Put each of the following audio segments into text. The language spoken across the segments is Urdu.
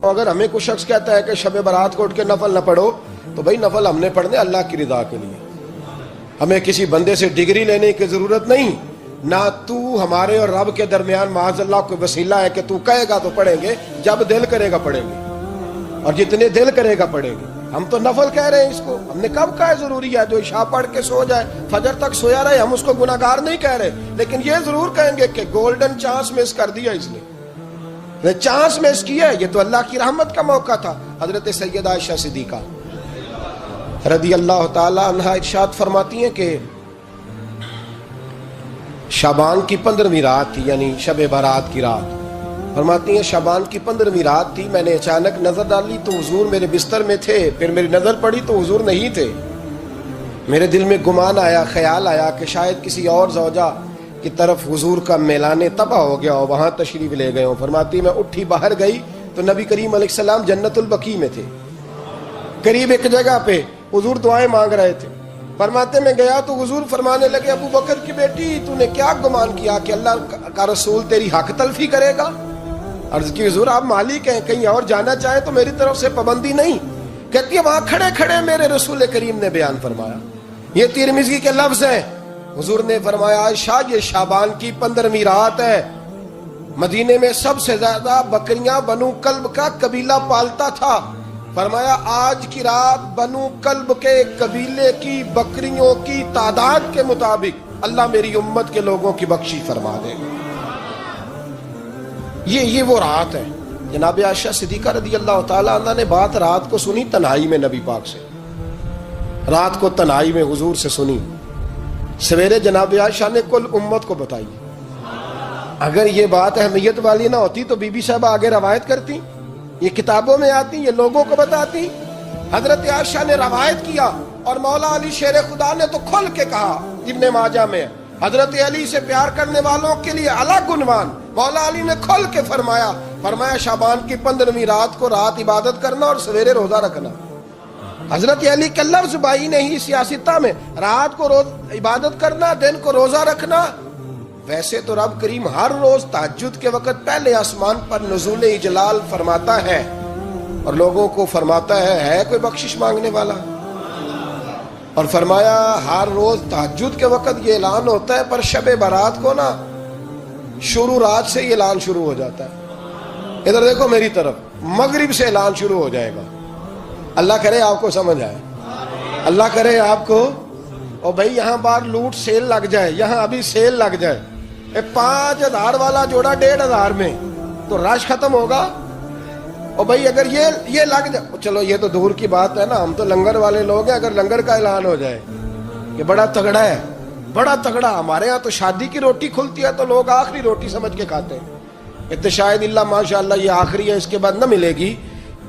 اگر ہمیں کوئی شخص کہتا ہے کہ شب برات کو اٹھ کے نفل نہ پڑھو، تو بھائی نفل ہم نے پڑھنے اللہ کی رضا کے لیے، ہمیں کسی بندے سے ڈگری لینے کی ضرورت نہیں، نہ تو ہمارے اور رب کے درمیان معاذ اللہ کوئی وسیلہ ہے کہ تو کہے گا تو پڑھیں گے، جب دل کرے گا پڑھیں گے، اور جتنے دل کرے گا پڑھیں گے۔ ہم تو نفل کہہ رہے ہیں اس کو، ہم نے کب کہا ہے ضروری ہے جو عشاء پڑھ کے سو جائے فجر تک سویا رہے، ہم اس کو گناہگار نہیں کہہ رہے، لیکن یہ ضرور کہیں گے کہ گولڈن چانس مس کر دیا اس نے، چانس مس کیا ہے، یہ تو اللہ کی رحمت کا موقع تھا۔ حضرت سیدہ عائشہ صدیقہ رضی اللہ تعالی عنہا ارشاد فرماتی ہیں کہ شعبان کی 15ویں رات تھی، یعنی شب برات کی رات، فرماتی ہیں شعبان کی 15ویں رات تھی، میں نے اچانک نظر ڈالی تو حضور میرے بستر میں تھے، پھر میری نظر پڑی تو حضور نہیں تھے، میرے دل میں گمان آیا، خیال آیا کہ شاید کسی اور زوجہ کی طرف حضور کا میلانے تباہ ہو گیا ہو، وہاں تشریف لے گئے ہوں۔ فرماتی میں اٹھی باہر گئی تو نبی کریم علیہ السلام جنت البقیع میں تھے، قریب ایک جگہ پہ حضور دعائیں مانگ رہے تھے۔ فرماتے میں گیا تو حضور فرمانے لگے ابو بکر کی بیٹی تو نے کیا گمان کیا کہ اللہ کا رسول تیری حق تلفی کرے گا؟ عرض کی حضور آپ مالک ہیں، کہیں اور جانا چاہیں تو میری طرف سے پابندی نہیں۔ کہتی ہے وہاں کھڑے کھڑے میرے رسول کریم نے بیان فرمایا، یہ ترمذی کے لفظ ہیں، حضور نے فرمایا عائشہ یہ شعبان کی 15ویں رات ہے، مدینے میں سب سے زیادہ بکریاں بنو کلب کا قبیلہ پالتا تھا، فرمایا آج کی رات بنو کلب کے قبیلے کی بکریوں کی تعداد کے مطابق اللہ میری امت کے لوگوں کی بخشش فرما دے گا۔ یہ وہ رات ہے۔ جناب عائشہ صدیقہ رضی اللہ تعالیٰ عنہ نے بات رات کو سنی تنہائی میں نبی پاک سے، رات کو تنہائی میں حضور سے سنی، سویرے جناب عائشہ نے کل امت کو بتائی۔ اگر یہ بات اہمیت والی نہ ہوتی تو بی بی صاحبہ آگے روایت کرتی، یہ کتابوں میں آتی، یہ لوگوں کو بتاتی۔ حضرت عائشہ نے روایت کیا اور مولا علی شیر خدا نے تو کھل کے کہا، ابن ماجہ میں حضرت علی سے پیار کرنے والوں کے لیے الگ عنوان، مولا علی نے کھل کے فرمایا شعبان کی 15ویں رات کو رات عبادت کرنا اور سویرے روزہ رکھنا۔ حضرت علی کا لفظ بائی نہیں سیاستہ میں، رات کو عبادت کرنا، دن کو روزہ رکھنا۔ ویسے تو رب کریم ہر روز تہجد کے وقت پہلے آسمان پر نزول اجلال فرماتا ہے اور لوگوں کو فرماتا ہے کوئی بخشش مانگنے والا، اور فرمایا ہر روز تہجد کے وقت یہ اعلان ہوتا ہے، پر شب برات کو نا شروع رات سے یہ اعلان شروع ہو جاتا ہے۔ ادھر دیکھو میری طرف، مغرب سے اعلان شروع ہو جائے گا۔ اللہ کرے آپ کو سمجھ آئے، اللہ کرے آپ کو، اور بھائی یہاں باہر لوٹ سیل لگ جائے، یہاں ابھی سیل لگ جائے، 5000 والا جوڑا 1500 میں، تو رش ختم ہوگا۔ اور بھائی اگر یہ لگ جائے، چلو یہ تو دور کی بات ہے نا، ہم تو لنگر والے لوگ ہیں، اگر لنگر کا اعلان ہو جائے کہ بڑا تگڑا ہے، بڑا تگڑا، ہمارے ہاں تو شادی کی روٹی کھلتی ہے تو لوگ آخری روٹی سمجھ کے کھاتے ہیں، تو شاید اللہ ماشاءاللہ یہ آخری ہے، اس کے بعد نہ ملے گی۔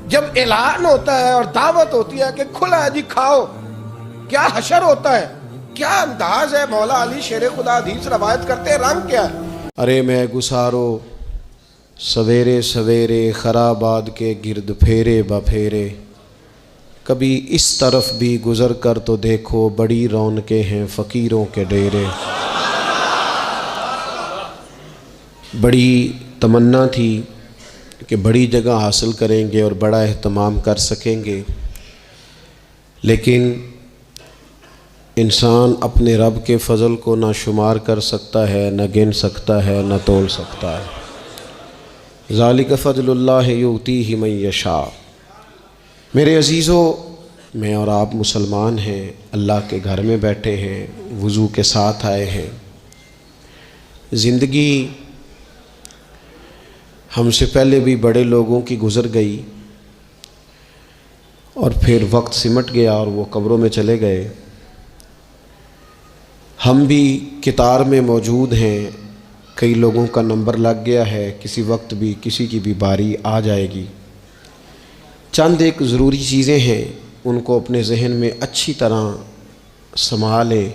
جب اعلان ہوتا ہے اور دعوت ہوتی ہے کہ کھلا ہے جی کھاؤ، کیا حشر ہوتا ہے، کیا انداز ہے، مولا علی شیر خدا حدیث روایت کرتے ہیں، رنگ کیا ہے۔ ارے میں گسارو سویرے سویرے خراباد کے گرد پھیرے بپھیرے، کبھی اس طرف بھی گزر کر تو دیکھو بڑی رونقیں ہیں فقیروں کے ڈیرے۔ بڑی تمنا تھی کہ بڑی جگہ حاصل کریں گے اور بڑا اہتمام کر سکیں گے، لیکن انسان اپنے رب کے فضل کو نہ شمار کر سکتا ہے، نہ گن سکتا ہے، نہ تول سکتا ہے۔ ذالک فضل اللہ یؤتیہ من یشاء۔ میرے عزیزو، میں اور آپ مسلمان ہیں، اللہ کے گھر میں بیٹھے ہیں، وضو کے ساتھ آئے ہیں۔ زندگی ہم سے پہلے بھی بڑے لوگوں کی گزر گئی اور پھر وقت سمٹ گیا اور وہ قبروں میں چلے گئے۔ ہم بھی قطار میں موجود ہیں، کئی لوگوں کا نمبر لگ گیا ہے، کسی وقت بھی کسی کی بھی باری آ جائے گی۔ چند ایک ضروری چیزیں ہیں، ان کو اپنے ذہن میں اچھی طرح سنبھالیں۔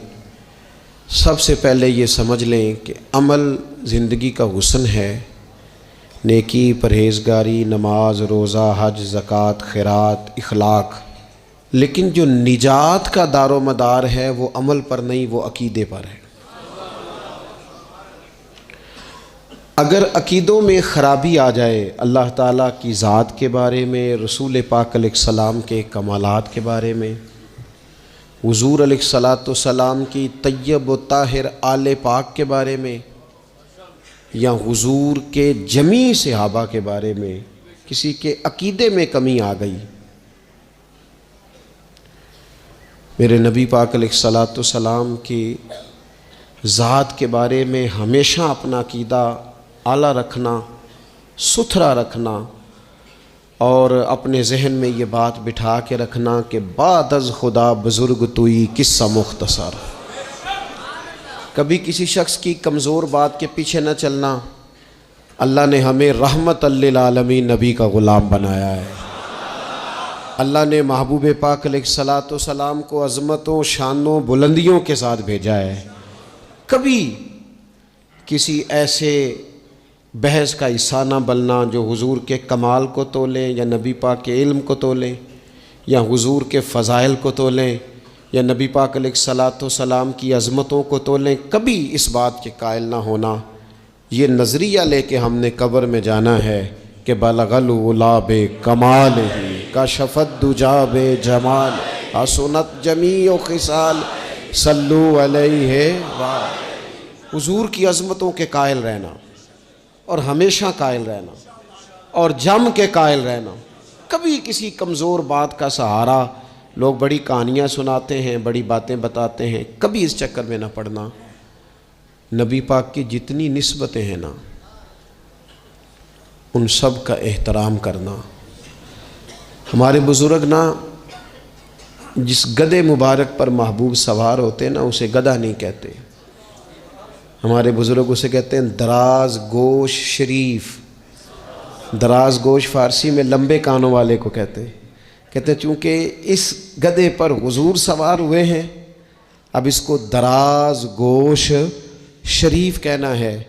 سب سے پہلے یہ سمجھ لیں کہ عمل زندگی کا حسن ہے، نیکی، پرہیزگاری، نماز، روزہ، حج، زکوٰۃ، خیرات، اخلاق، لیکن جو نجات کا دار و مدار ہے وہ عمل پر نہیں، وہ عقیدے پر ہے۔ اگر عقیدوں میں خرابی آ جائے اللہ تعالیٰ کی ذات کے بارے میں، رسول پاک علیہ السلام کے کمالات کے بارے میں، حضور علیہ السلام کی طیب و طاہر آل پاک کے بارے میں، یا حضور کے جمیع صحابہ کے بارے میں کسی کے عقیدے میں کمی آ گئی، میرے نبی پاک علیہ السلام کی ذات کے بارے میں ہمیشہ اپنا عقیدہ اعلیٰ رکھنا، ستھرا رکھنا، اور اپنے ذہن میں یہ بات بٹھا کے رکھنا کہ بعد از خدا بزرگ توئی قصہ مختصر۔ کبھی کسی شخص کی کمزور بات کے پیچھے نہ چلنا۔ اللہ نے ہمیں رحمت للعالمین نبی کا غلام بنایا ہے۔ اللہ نے محبوب پاک علیہ السلام کو عظمتوں، شانوں، بلندیوں کے ساتھ بھیجا ہے۔ کبھی کسی ایسے بحث کا حصہ نہ بننا جو حضور کے کمال کو تولیں، یا نبی پاک کے علم کو تولیں، یا حضور کے فضائل کو تولیں، یا نبی پاک علیہ السلام کی عظمتوں کو تولیں۔ کبھی اس بات کے قائل نہ ہونا۔ یہ نظریہ لے کے ہم نے قبر میں جانا ہے کہ بلغ العلا بکمال ہی کشف الدجا بجمال حسنت جمیع خصال صلو علیہ حضور کی عظمتوں کے قائل رہنا، اور ہمیشہ قائل رہنا، اور جم کے قائل رہنا۔ کبھی کسی کمزور بات کا سہارا، لوگ بڑی کہانیاں سناتے ہیں، بڑی باتیں بتاتے ہیں، کبھی اس چکر میں نہ پڑنا۔ نبی پاک کی جتنی نسبتیں ہیں نا، ان سب کا احترام کرنا۔ ہمارے بزرگ نا جس گدھے مبارک پر محبوب سوار ہوتے نا اسے گدھا نہیں کہتے، ہمارے بزرگ اسے کہتے ہیں دراز گوش شریف۔ دراز گوش فارسی میں لمبے کانوں والے کو کہتے ہیں چونکہ اس گدھے پر حضور سوار ہوئے ہیں، اب اس کو دراز گوش شریف کہنا ہے۔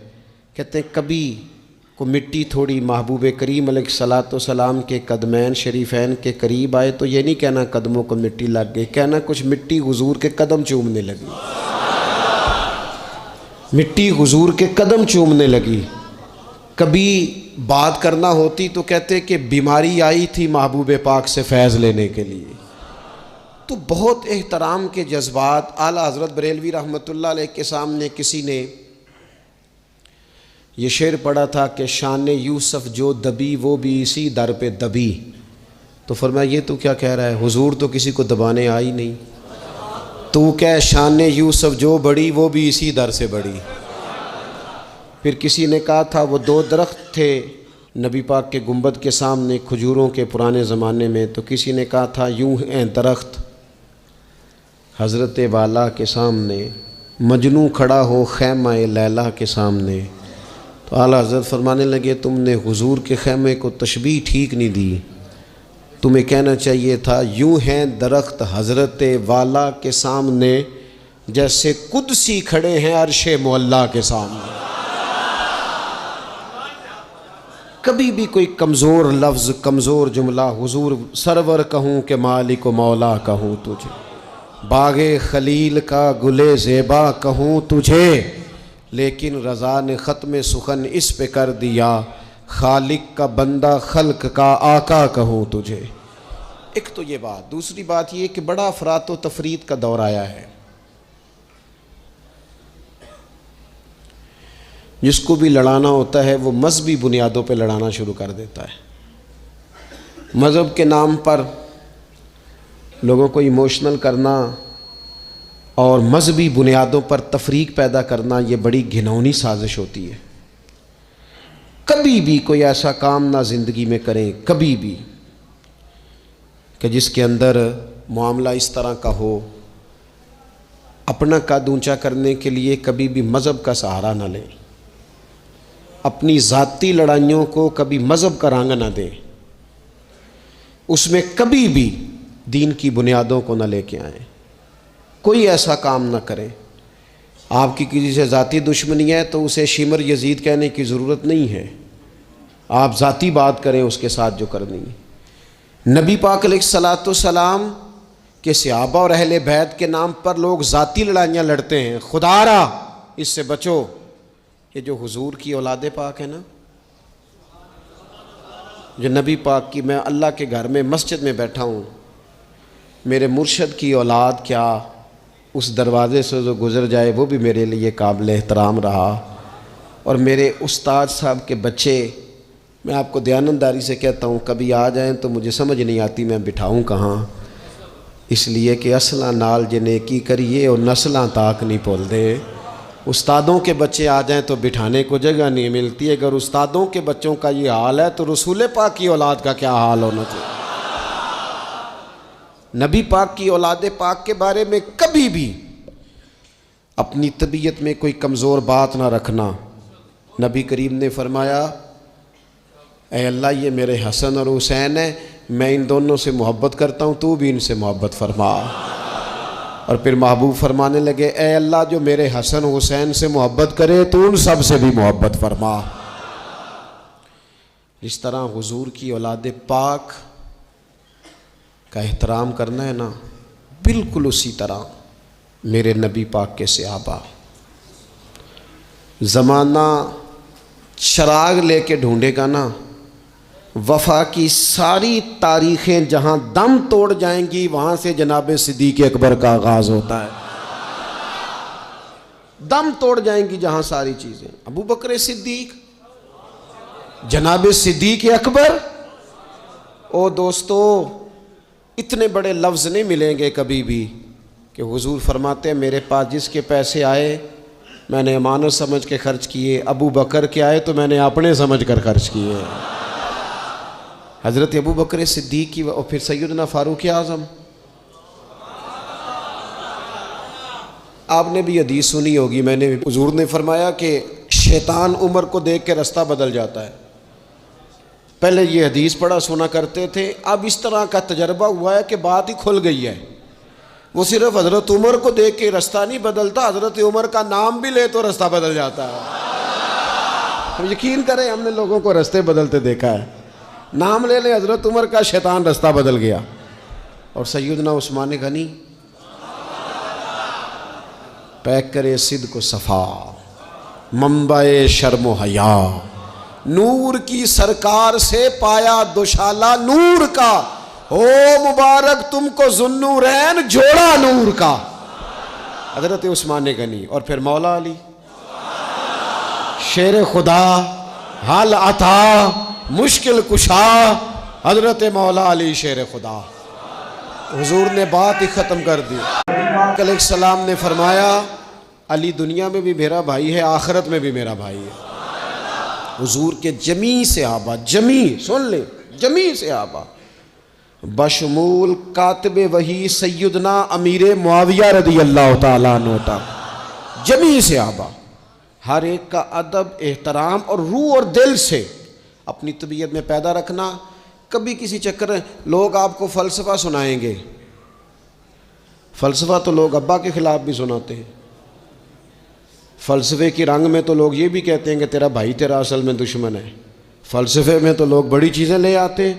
کہتے ہیں کبھی کو مٹی تھوڑی محبوب کریم علیہ السلام کے قدمین شریفین کے قریب آئے تو یہ نہیں کہنا قدموں کو مٹی لگ گئی، کہنا کچھ مٹی حضور کے قدم چومنے لگی، مٹی حضور کے قدم چومنے لگی۔ کبھی بات کرنا ہوتی تو کہتے کہ بیماری آئی تھی محبوب پاک سے فیض لینے کے لیے۔ تو بہت احترام کے جذبات۔ اعلیٰ حضرت بریلوی رحمۃ اللہ علیہ کے سامنے کسی نے یہ شعر پڑھا تھا کہ شان یوسف جو دبی وہ بھی اسی در پہ دبی، تو فرمایا یہ تو کیا کہہ رہا ہے، حضور تو کسی کو دبانے آئی نہیں، تو کہ شان یوسف جو بڑی وہ بھی اسی در سے بڑی۔ پھر کسی نے کہا تھا وہ دو درخت تھے نبی پاک کے گنبد کے سامنے کھجوروں کے پرانے زمانے میں، تو کسی نے کہا تھا یوں ہیں درخت حضرت والا کے سامنے، مجنوں کھڑا ہو خیمہ لیلا کے سامنے۔ تو اعلیٰ حضرت فرمانے لگے تم نے حضور کے خیمے کو تشبیہ ٹھیک نہیں دی، تمہیں کہنا چاہیے تھا یوں ہیں درخت حضرت والا کے سامنے جیسے قدسی کھڑے ہیں عرش معلیٰ کے سامنے۔ کبھی بھی کوئی کمزور لفظ، کمزور جملہ حضور سرور کہوں کہ مالک و مولا کہوں تجھے، باغ خلیل کا گلے زیبا کہوں تجھے، لیکن رضا نے ختم سخن اس پہ کر دیا، خالق کا بندہ خلق کا آقا کہوں تجھے۔ ایک تو یہ بات، دوسری بات یہ کہ بڑا افراط و تفریط کا دور آیا ہے۔ جس کو بھی لڑانا ہوتا ہے وہ مذہبی بنیادوں پہ لڑانا شروع کر دیتا ہے۔ مذہب کے نام پر لوگوں کو ایموشنل کرنا اور مذہبی بنیادوں پر تفریق پیدا کرنا یہ بڑی گھناؤنی سازش ہوتی ہے۔ کبھی بھی کوئی ایسا کام نہ زندگی میں کریں، کبھی بھی، کہ جس کے اندر معاملہ اس طرح کا ہو۔ اپنا قد اونچا کرنے کے لیے کبھی بھی مذہب کا سہارا نہ لیں، اپنی ذاتی لڑائیوں کو کبھی مذہب کا رنگ نہ دیں، اس میں کبھی بھی دین کی بنیادوں کو نہ لے کے آئیں۔ کوئی ایسا کام نہ کریں۔ آپ کی کسی سے ذاتی دشمنی ہے تو اسے شمر یزید کہنے کی ضرورت نہیں ہے، آپ ذاتی بات کریں اس کے ساتھ جو کرنی ہے۔ نبی پاک علیہ السلام کے صحابہ اور اہل بیت کے نام پر لوگ ذاتی لڑائیاں لڑتے ہیں، خدا را اس سے بچو۔ یہ جو حضور کی اولاد پاک ہے نا، جو نبی پاک کی، میں اللہ کے گھر میں مسجد میں بیٹھا ہوں، میرے مرشد کی اولاد کیا اس دروازے سے جو گزر جائے وہ بھی میرے لیے قابل احترام رہا، اور میرے استاد صاحب کے بچے، میں آپ کو دیانتداری سے کہتا ہوں کبھی آ جائیں تو مجھے سمجھ نہیں آتی میں بٹھاؤں کہاں، اس لیے کہ اصلاں نال جے نیکی کریے اور نسلاں تاک نہیں بھول دے۔ استادوں کے بچے آ جائیں تو بٹھانے کو جگہ نہیں ملتی، اگر استادوں کے بچوں کا یہ حال ہے تو رسول پاک کی اولاد کا کیا حال ہونا چاہیے۔ نبی پاک کی اولاد پاک کے بارے میں کبھی بھی اپنی طبیعت میں کوئی کمزور بات نہ رکھنا۔ نبی کریم نے فرمایا اے اللہ یہ میرے حسن اور حسین ہیں، میں ان دونوں سے محبت کرتا ہوں، تو بھی ان سے محبت فرما۔ اور پھر محبوب فرمانے لگے اے اللہ جو میرے حسن حسین سے محبت کرے تو ان سب سے بھی محبت فرما۔ اس طرح حضور کی اولاد پاک کا احترام کرنا ہے نا، بالکل اسی طرح میرے نبی پاک کے صحابہ۔ زمانہ چراغ لے کے ڈھونڈے گا نا، وفا کی ساری تاریخیں جہاں دم توڑ جائیں گی وہاں سے جناب صدیق اکبر کا آغاز ہوتا ہے۔ دم توڑ جائیں گی جہاں ساری چیزیں، ابو بکر صدیق، جناب صدیق اکبر۔ او دوستو اتنے بڑے لفظ نہیں ملیں گے کبھی بھی کہ حضور فرماتے ہیں میرے پاس جس کے پیسے آئے میں نے امانت سمجھ کے خرچ کیے، ابو بکر کے آئے تو میں نے اپنے سمجھ کر خرچ کیے۔ حضرت ابو بکر صدیق کی اور پھر سیدنا فاروق اعظم۔ آپ نے بھی حدیث سنی ہوگی، میں نے حضور نے فرمایا کہ شیطان عمر کو دیکھ کے رستہ بدل جاتا ہے۔ پہلے یہ حدیث پڑھا سنا کرتے تھے، اب اس طرح کا تجربہ ہوا ہے کہ بات ہی کھل گئی ہے۔ وہ صرف حضرت عمر کو دیکھ کے رستہ نہیں بدلتا، حضرت عمر کا نام بھی لے تو رستہ بدل جاتا ہے۔ ہم یقین کریں ہم نے لوگوں کو رستے بدلتے دیکھا ہے، نام لے لیں حضرت عمر کا، شیطان رستہ بدل گیا۔ اور سیدنا عثمان غنی، پیک کرے صدق و صفا منبع شرم و حیا، نور کی سرکار سے پایا دوشالہ نور کا، او مبارک تم کو ذوالنورین جوڑا نور کا، حضرت عثمان غنی۔ اور پھر مولا علی، شیر خدا، حال عطا، مشکل کشا، حضرت مولا علی شیر خدا۔ حضور نے بات ہی ختم کر دی۔ علیہ السلام نے فرمایا علی دنیا میں بھی میرا بھائی ہے، آخرت میں بھی میرا بھائی ہے۔ حضور کے جمیع صحابہ، جمیع سن لیں، جمیع صحابہ بشمول کاتب وحی سیدنا امیر معاویہ رضی اللہ تعالیٰ عنہ تک، جمیع صحابہ ہر ایک کا ادب، احترام اور روح اور دل سے اپنی طبیعت میں پیدا رکھنا۔ کبھی کسی چکر میں لوگ آپ کو فلسفہ سنائیں گے، فلسفہ تو لوگ ابا کے خلاف بھی سناتے ہیں، فلسفے کی رنگ میں تو لوگ یہ بھی کہتے ہیں کہ تیرا بھائی تیرا اصل میں دشمن ہے، فلسفے میں تو لوگ بڑی چیزیں لے آتے ہیں۔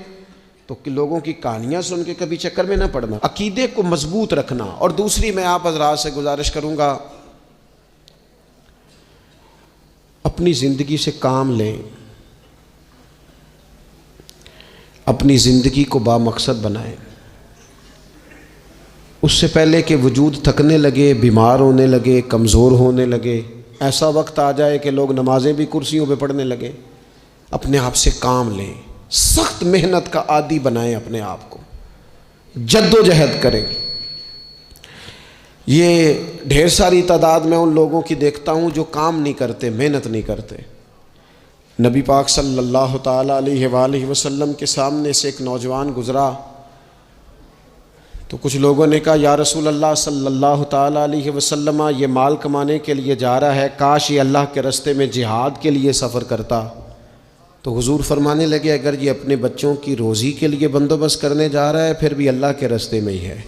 تو لوگوں کی کہانیاں سن کے کبھی چکر میں نہ پڑنا، عقیدے کو مضبوط رکھنا۔ اور دوسری میں آپ حضرات سے گزارش کروں گا، اپنی زندگی سے کام لیں، اپنی زندگی کو بامقصد بنائیں۔ اس سے پہلے کہ وجود تھکنے لگے، بیمار ہونے لگے، کمزور ہونے لگے، ایسا وقت آ جائے کہ لوگ نمازیں بھی کرسیوں پہ پڑھنے لگے، اپنے آپ سے کام لیں، سخت محنت کا عادی بنائیں اپنے آپ کو، جد و جہد کریں۔ یہ ڈھیر ساری تعداد میں ان لوگوں کی دیکھتا ہوں جو کام نہیں کرتے، محنت نہیں کرتے۔ نبی پاک صلی اللہ تعالیٰ علیہ وآلہ وسلم کے سامنے سے ایک نوجوان گزرا تو کچھ لوگوں نے کہا یا رسول اللہ صلی اللہ تعالیٰ علیہ وسلم، یہ مال کمانے کے لیے جا رہا ہے، کاش یہ اللہ کے راستے میں جہاد کے لیے سفر کرتا۔ تو حضور فرمانے لگے اگر یہ اپنے بچوں کی روزی کے لیے بندوبست کرنے جا رہا ہے پھر بھی اللہ کے راستے میں ہی ہے۔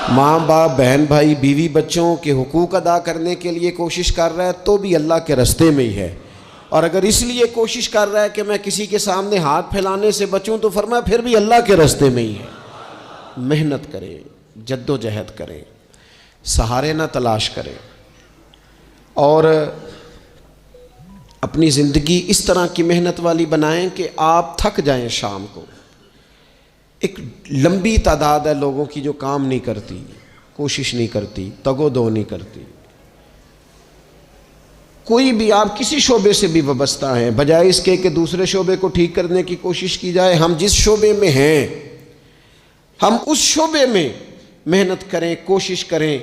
ماں باپ، بہن بھائی، بیوی بچوں کے حقوق ادا کرنے کے لیے کوشش کر رہا ہے تو بھی اللہ کے راستے میں ہی ہے۔ اور اگر اس لیے کوشش کر رہا ہے کہ میں کسی کے سامنے ہاتھ پھیلانے سے بچوں تو فرمایا پھر بھی اللہ کے راستے میں ہی ہے۔ محنت کریں، جد و جہد کریں، سہارے نہ تلاش کریں۔ اور اپنی زندگی اس طرح کی محنت والی بنائیں کہ آپ تھک جائیں شام کو. ایک لمبی تعداد ہے لوگوں کی جو کام نہیں کرتی، کوشش نہیں کرتی، تگ و دو نہیں کرتی. کوئی بھی آپ کسی شعبے سے بھی وابستہ ہیں، بجائے اس کے کہ دوسرے شعبے کو ٹھیک کرنے کی کوشش کی جائے، ہم جس شعبے میں ہیں ہم اس شعبے میں محنت کریں، کوشش کریں.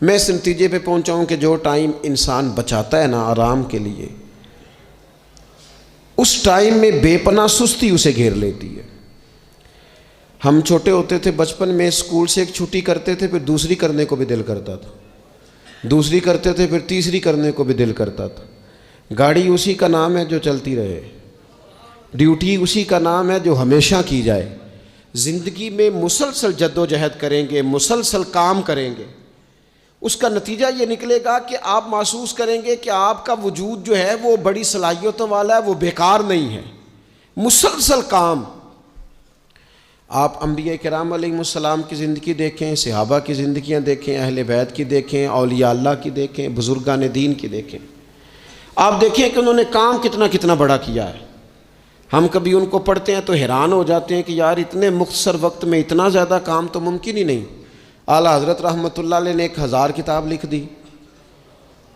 میں اس نتیجے پہ پہنچا ہوں کہ جو ٹائم انسان بچاتا ہے نا آرام کے لیے، اس ٹائم میں بے پناہ سستی اسے گھیر لیتی ہے. ہم چھوٹے ہوتے تھے بچپن میں، اسکول سے ایک چھٹی کرتے تھے پھر دوسری کرنے کو بھی دل کرتا تھا، دوسری کرتے تھے پھر تیسری کرنے کو بھی دل کرتا تھا. گاڑی اسی کا نام ہے جو چلتی رہے، ڈیوٹی اسی کا نام ہے جو ہمیشہ کی جائے. زندگی میں مسلسل جد و جہد کریں گے، مسلسل کام کریں گے، اس کا نتیجہ یہ نکلے گا کہ آپ محسوس کریں گے کہ آپ کا وجود جو ہے وہ بڑی صلاحیتوں والا ہے، وہ بیکار نہیں ہے. مسلسل کام. آپ انبیاء کرام علیہ السلام کی زندگی دیکھیں، صحابہ کی زندگیاں دیکھیں، اہل بیت کی دیکھیں، اولیاء اللہ کی دیکھیں، بزرگان دین کی دیکھیں. آپ دیکھیں کہ انہوں نے کام کتنا بڑا کیا ہے. ہم کبھی ان کو پڑھتے ہیں تو حیران ہو جاتے ہیں کہ یار اتنے مختصر وقت میں اتنا زیادہ کام تو ممکن ہی نہیں. اعلیٰ حضرت رحمۃ اللہ علیہ نے 1000 کتاب لکھ دی.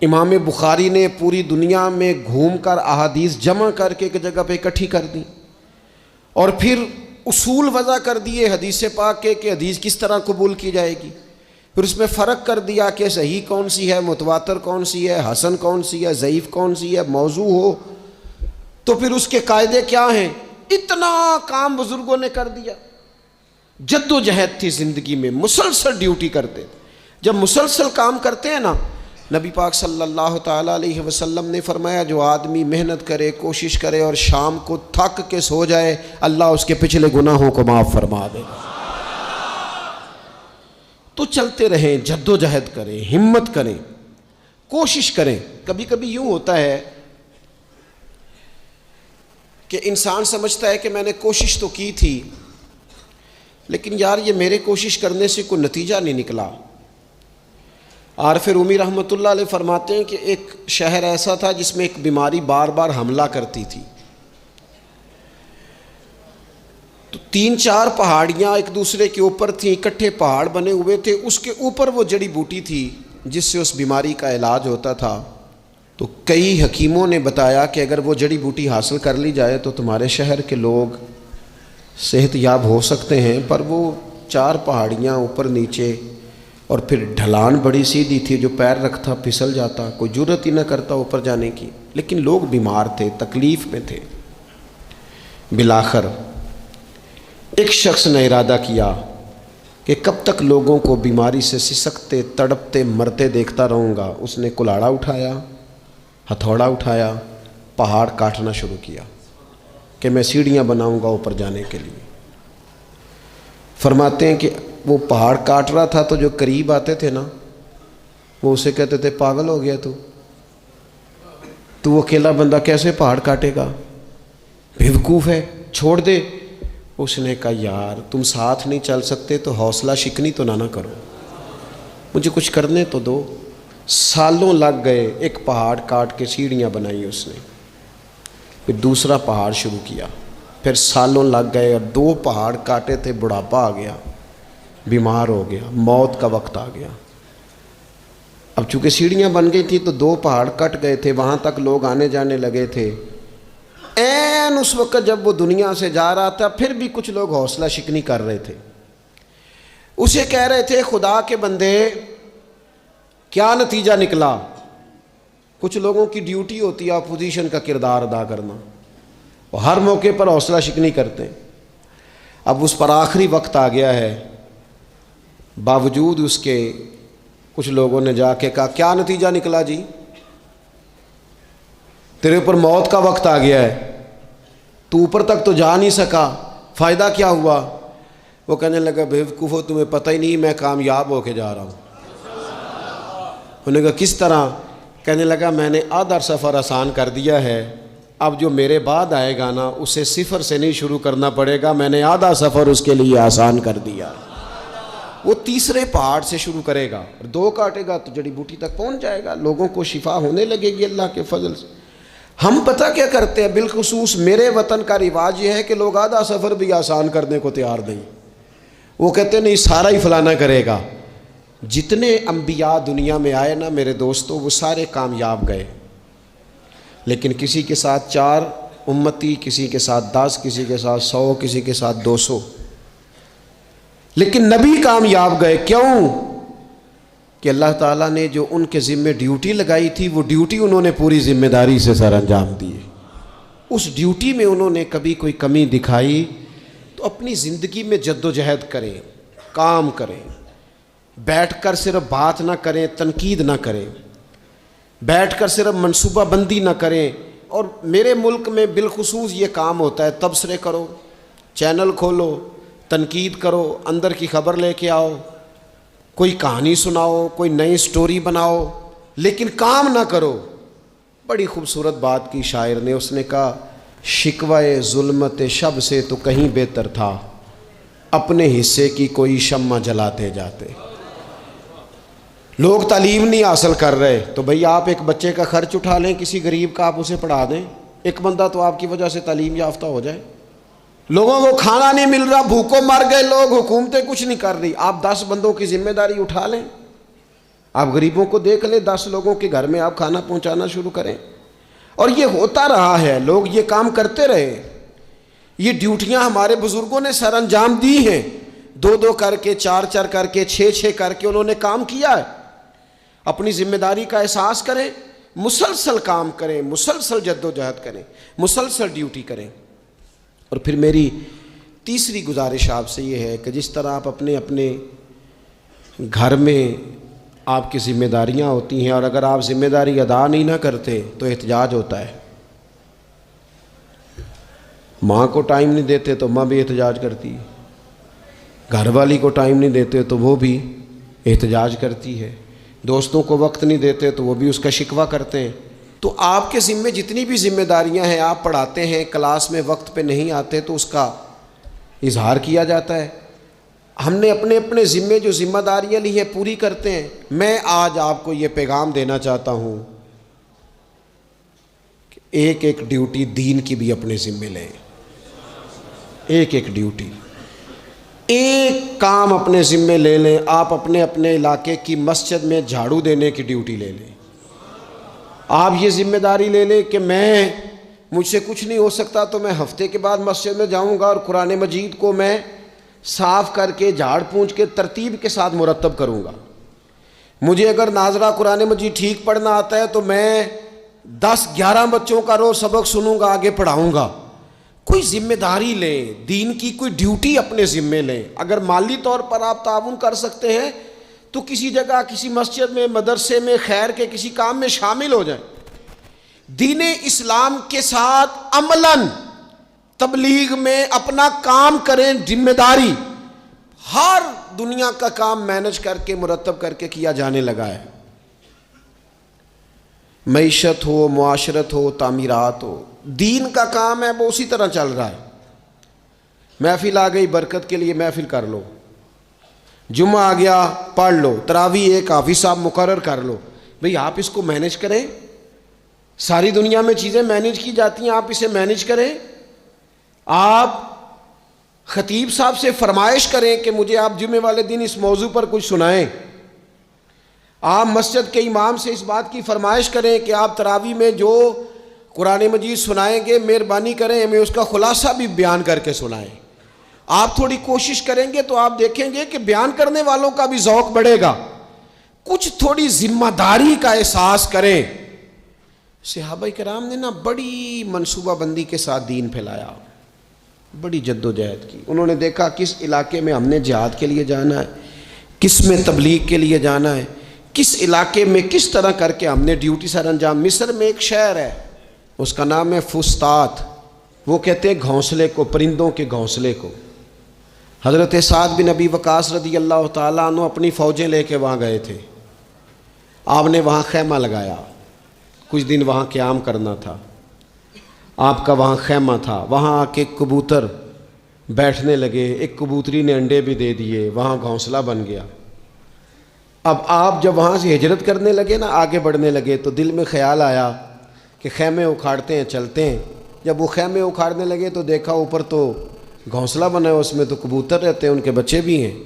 امام بخاری نے پوری دنیا میں گھوم کر احادیث جمع کر کے ایک جگہ پہ اکٹھی کر دی، اور پھر اصول وضع کر دیے حدیث پاک کے کہ حدیث کس طرح قبول کی جائے گی. پھر اس میں فرق کر دیا کہ صحیح کون سی ہے، متواتر کون سی ہے، حسن کون سی ہے، ضعیف کون سی ہے، موضوع ہو تو پھر اس کے قاعدے کیا ہیں. اتنا کام بزرگوں نے کر دیا. جد و جہد تھی زندگی میں، مسلسل ڈیوٹی کرتے تھے. جب مسلسل کام کرتے ہیں نا، نبی پاک صلی اللہ تعالیٰ علیہ وسلم نے فرمایا جو آدمی محنت کرے، کوشش کرے اور شام کو تھک کے سو جائے، اللہ اس کے پچھلے گناہوں کو معاف فرما دے. تو چلتے رہیں، جد و جہد کریں، ہمت کریں، کوشش کریں. کبھی کبھی یوں ہوتا ہے کہ انسان سمجھتا ہے کہ میں نے کوشش تو کی تھی لیکن یار یہ میرے کوشش کرنے سے کوئی نتیجہ نہیں نکلا. عارف رومی رحمۃ اللہ علیہ فرماتے ہیں کہ ایک شہر ایسا تھا جس میں ایک بیماری بار بار حملہ کرتی تھی. تو 3-4 پہاڑیاں ایک دوسرے کے اوپر تھیں، اکٹھے پہاڑ بنے ہوئے تھے، اس کے اوپر وہ جڑی بوٹی تھی جس سے اس بیماری کا علاج ہوتا تھا. تو کئی حکیموں نے بتایا کہ اگر وہ جڑی بوٹی حاصل کر لی جائے تو تمہارے شہر کے لوگ صحت یاب ہو سکتے ہیں. پر وہ 4 پہاڑیاں اوپر نیچے، اور پھر ڈھلان بڑی سیدھی تھی، جو پیر رکھتا پھسل جاتا، کوئی جرت ہی نہ کرتا اوپر جانے کی. لیکن لوگ بیمار تھے، تکلیف میں تھے. بالآخر ایک شخص نے ارادہ کیا کہ کب تک لوگوں کو بیماری سے سسکتے، تڑپتے، مرتے دیکھتا رہوں گا. اس نے کلاڑا اٹھایا، ہتھوڑا اٹھایا، پہاڑ کاٹنا شروع کیا کہ میں سیڑھیاں بناؤں گا اوپر جانے کے لیے. فرماتے ہیں کہ وہ پہاڑ کاٹ رہا تھا تو جو قریب آتے تھے نا، وہ اسے کہتے تھے پاگل ہو گیا تو وہ اکیلا بندہ کیسے پہاڑ کاٹے گا، بیوقوف ہے، چھوڑ دے. اس نے کہا یار تم ساتھ نہیں چل سکتے تو حوصلہ شکنی تو نہ کرو، مجھے کچھ کرنے تو دو. سالوں لگ گئے، ایک پہاڑ کاٹ کے سیڑھیاں بنائی اس نے. پھر دوسرا پہاڑ شروع کیا، پھر سالوں لگ گئے، اور 2 پہاڑ کاٹے تھے، بڑھاپا آ گیا، بیمار ہو گیا، موت کا وقت آ گیا. اب چونکہ سیڑھیاں بن گئی تھی تو 2 پہاڑ کٹ گئے تھے، وہاں تک لوگ آنے جانے لگے تھے. این اس وقت جب وہ دنیا سے جا رہا تھا پھر بھی کچھ لوگ حوصلہ شکنی کر رہے تھے. اسے کہہ رہے تھے خدا کے بندے کیا نتیجہ نکلا. کچھ لوگوں کی ڈیوٹی ہوتی ہے اپوزیشن کا کردار ادا کرنا، وہ ہر موقع پر حوصلہ شکنی کرتے ہیں. اب اس پر آخری وقت آ گیا ہے، باوجود اس کے کچھ لوگوں نے جا کے کہا کیا نتیجہ نکلا جی، تیرے اوپر موت کا وقت آ گیا ہے، تو اوپر تک تو جا نہیں سکا، فائدہ کیا ہوا. وہ کہنے لگا بیوقوفو تمہیں پتہ ہی نہیں میں کامیاب ہو کے جا رہا ہوں. انہوں نے کہا کس طرح؟ کہنے لگا میں نے آدھا سفر آسان کر دیا ہے، اب جو میرے بعد آئے گا نا اسے 0 سے نہیں شروع کرنا پڑے گا، میں نے آدھا سفر اس کے لیے آسان کر دیا. وہ تیسرے پہاڑ سے شروع کرے گا اور 2 کاٹے گا تو جڑی بوٹی تک پہنچ جائے گا، لوگوں کو شفا ہونے لگے گی اللہ کے فضل سے. ہم پتہ کیا کرتے ہیں، بالخصوص میرے وطن کا رواج یہ ہے کہ لوگ آدھا سفر بھی آسان کرنے کو تیار نہیں، وہ کہتے ہیں نہیں سارا ہی فلانا کرے گا۔ جتنے انبیاء دنیا میں آئے نا میرے دوستو، وہ سارے کامیاب گئے، لیکن کسی کے ساتھ 4 امتی، کسی کے ساتھ 10، کسی کے ساتھ 100، کسی کے ساتھ 200، لیکن نبی کامیاب گئے۔ کیوں؟ کہ اللہ تعالیٰ نے جو ان کے ذمے ڈیوٹی لگائی تھی، وہ ڈیوٹی انہوں نے پوری ذمہ داری سے سر انجام دی۔ اس ڈیوٹی میں انہوں نے کبھی کوئی کمی دکھائی تو اپنی زندگی میں جد و جہد کریں، کام کریں، بیٹھ کر صرف بات نہ کریں، تنقید نہ کریں، بیٹھ کر صرف منصوبہ بندی نہ کریں۔ اور میرے ملک میں بالخصوص یہ کام ہوتا ہے، تبصرے کرو، چینل کھولو، تنقید کرو، اندر کی خبر لے کے آؤ، کوئی کہانی سناؤ، کوئی نئی سٹوری بناؤ، لیکن کام نہ کرو۔ بڑی خوبصورت بات کی شاعر نے، اس نے کہا شکوہ ظلمت شب سے تو کہیں بہتر تھا، اپنے حصے کی کوئی شمع جلاتے جاتے۔ لوگ تعلیم نہیں حاصل کر رہے تو بھئی آپ ایک بچے کا خرچ اٹھا لیں، کسی غریب کا آپ اسے پڑھا دیں، ایک بندہ تو آپ کی وجہ سے تعلیم یافتہ ہو جائے۔ لوگوں کو کھانا نہیں مل رہا، بھوکوں مر گئے لوگ، حکومتیں کچھ نہیں کر رہی، آپ 10 بندوں کی ذمہ داری اٹھا لیں، آپ غریبوں کو دیکھ لیں، 10 لوگوں کے گھر میں آپ کھانا پہنچانا شروع کریں۔ اور یہ ہوتا رہا ہے، لوگ یہ کام کرتے رہے، یہ ڈیوٹیاں ہمارے بزرگوں نے سر انجام دی ہیں، 2 کر کے، 4 کر کے، 6 کر کے انہوں نے کام کیا ہے۔ اپنی ذمہ داری کا احساس کریں، مسلسل کام کریں، مسلسل جد و جہد کریں، مسلسل ڈیوٹی کریں۔ اور پھر میری تیسری گزارش آپ سے یہ ہے کہ جس طرح آپ اپنے گھر میں آپ کی ذمہ داریاں ہوتی ہیں، اور اگر آپ ذمہ داری ادا نہیں نہ کرتے تو احتجاج ہوتا ہے۔ ماں کو ٹائم نہیں دیتے تو ماں بھی احتجاج کرتی ہے، گھر والی کو ٹائم نہیں دیتے تو وہ بھی احتجاج کرتی ہے، دوستوں کو وقت نہیں دیتے تو وہ بھی اس کا شکوہ کرتے ہیں۔ تو آپ کے ذمے جتنی بھی ذمہ داریاں ہیں، آپ پڑھاتے ہیں، کلاس میں وقت پہ نہیں آتے تو اس کا اظہار کیا جاتا ہے۔ ہم نے اپنے ذمے جو ذمہ داریاں لی ہیں پوری کرتے ہیں۔ میں آج آپ کو یہ پیغام دینا چاہتا ہوں کہ ایک ڈیوٹی دین کی بھی اپنے ذمے لیں، ایک ڈیوٹی، ایک کام اپنے ذمے لے لیں۔ آپ اپنے علاقے کی مسجد میں جھاڑو دینے کی ڈیوٹی لے لیں۔ آپ یہ ذمہ داری لے لیں کہ مجھ سے کچھ نہیں ہو سکتا تو میں ہفتے کے بعد مسجد میں جاؤں گا اور قرآن مجید کو میں صاف کر کے، جھاڑ پونچھ کے، ترتیب کے ساتھ مرتب کروں گا۔ مجھے اگر ناظرہ قرآن مجید ٹھیک پڑھنا آتا ہے تو میں 10-11 بچوں کا روز سبق سنوں گا، آگے پڑھاؤں گا۔ کوئی ذمہ داری لیں، دین کی کوئی ڈیوٹی اپنے ذمے لیں۔ اگر مالی طور پر آپ تعاون کر سکتے ہیں تو کسی جگہ، کسی مسجد میں، مدرسے میں، خیر کے کسی کام میں شامل ہو جائیں۔ دین اسلام کے ساتھ عملاً تبلیغ میں اپنا کام کریں، ذمہ داری ہر دنیا کا کام مینج کر کے، مرتب کر کے کیا جانے لگا ہے۔ معیشت ہو، معاشرت ہو، تعمیرات ہو، دین کا کام ہے وہ اسی طرح چل رہا ہے۔ محفل آ گئی، برکت کے لیے محفل کر لو، جمعہ آ گیا پڑھ لو، تراویح ایک حافظ صاحب مقرر کر لو۔ بھئی آپ اس کو مینج کریں، ساری دنیا میں چیزیں مینج کی جاتی ہیں، آپ اسے مینج کریں۔ آپ خطیب صاحب سے فرمائش کریں کہ مجھے آپ جمعے والے دن اس موضوع پر کچھ سنائیں۔ آپ مسجد کے امام سے اس بات کی فرمائش کریں کہ آپ تراویح میں جو قرآن مجید سنائیں گے مہربانی کریں ہمیں اس کا خلاصہ بھی بیان کر کے سنائیں۔ آپ تھوڑی کوشش کریں گے تو آپ دیکھیں گے کہ بیان کرنے والوں کا بھی ذوق بڑھے گا۔ کچھ تھوڑی ذمہ داری کا احساس کریں۔ صحابہ کرام نے بڑی منصوبہ بندی کے ساتھ دین پھیلایا، بڑی جد و جہد کی۔ انہوں نے دیکھا کس علاقے میں ہم نے جہاد کے لیے جانا ہے، کس میں تبلیغ کے لیے جانا ہے، کس علاقے میں کس طرح کر کے ہم نے ڈیوٹی سر انجام۔ مصر میں ایک شہر ہے، اس کا نام ہے فسطاط، وہ کہتے ہیں گھونسلے کو، پرندوں کے گھونسلے کو۔ حضرت سعد بن ابی وقاص رضی اللہ تعالیٰ عنہ اپنی فوجیں لے کے وہاں گئے تھے۔ آپ نے وہاں خیمہ لگایا، کچھ دن وہاں قیام کرنا تھا، آپ کا وہاں خیمہ تھا۔ وہاں آ کے کبوتر بیٹھنے لگے، ایک کبوتری نے انڈے بھی دے دیے، وہاں گھونسلہ بن گیا۔ اب آپ جب وہاں سے ہجرت کرنے لگے نا، آگے بڑھنے لگے، تو دل میں خیال آیا کہ خیمے اکھاڑتے ہیں چلتے ہیں. جب وہ خیمے اکھاڑنے لگے تو دیکھا اوپر تو گھونسلہ بنا ہے, اس میں تو کبوتر رہتے ہیں, ان کے بچے بھی ہیں.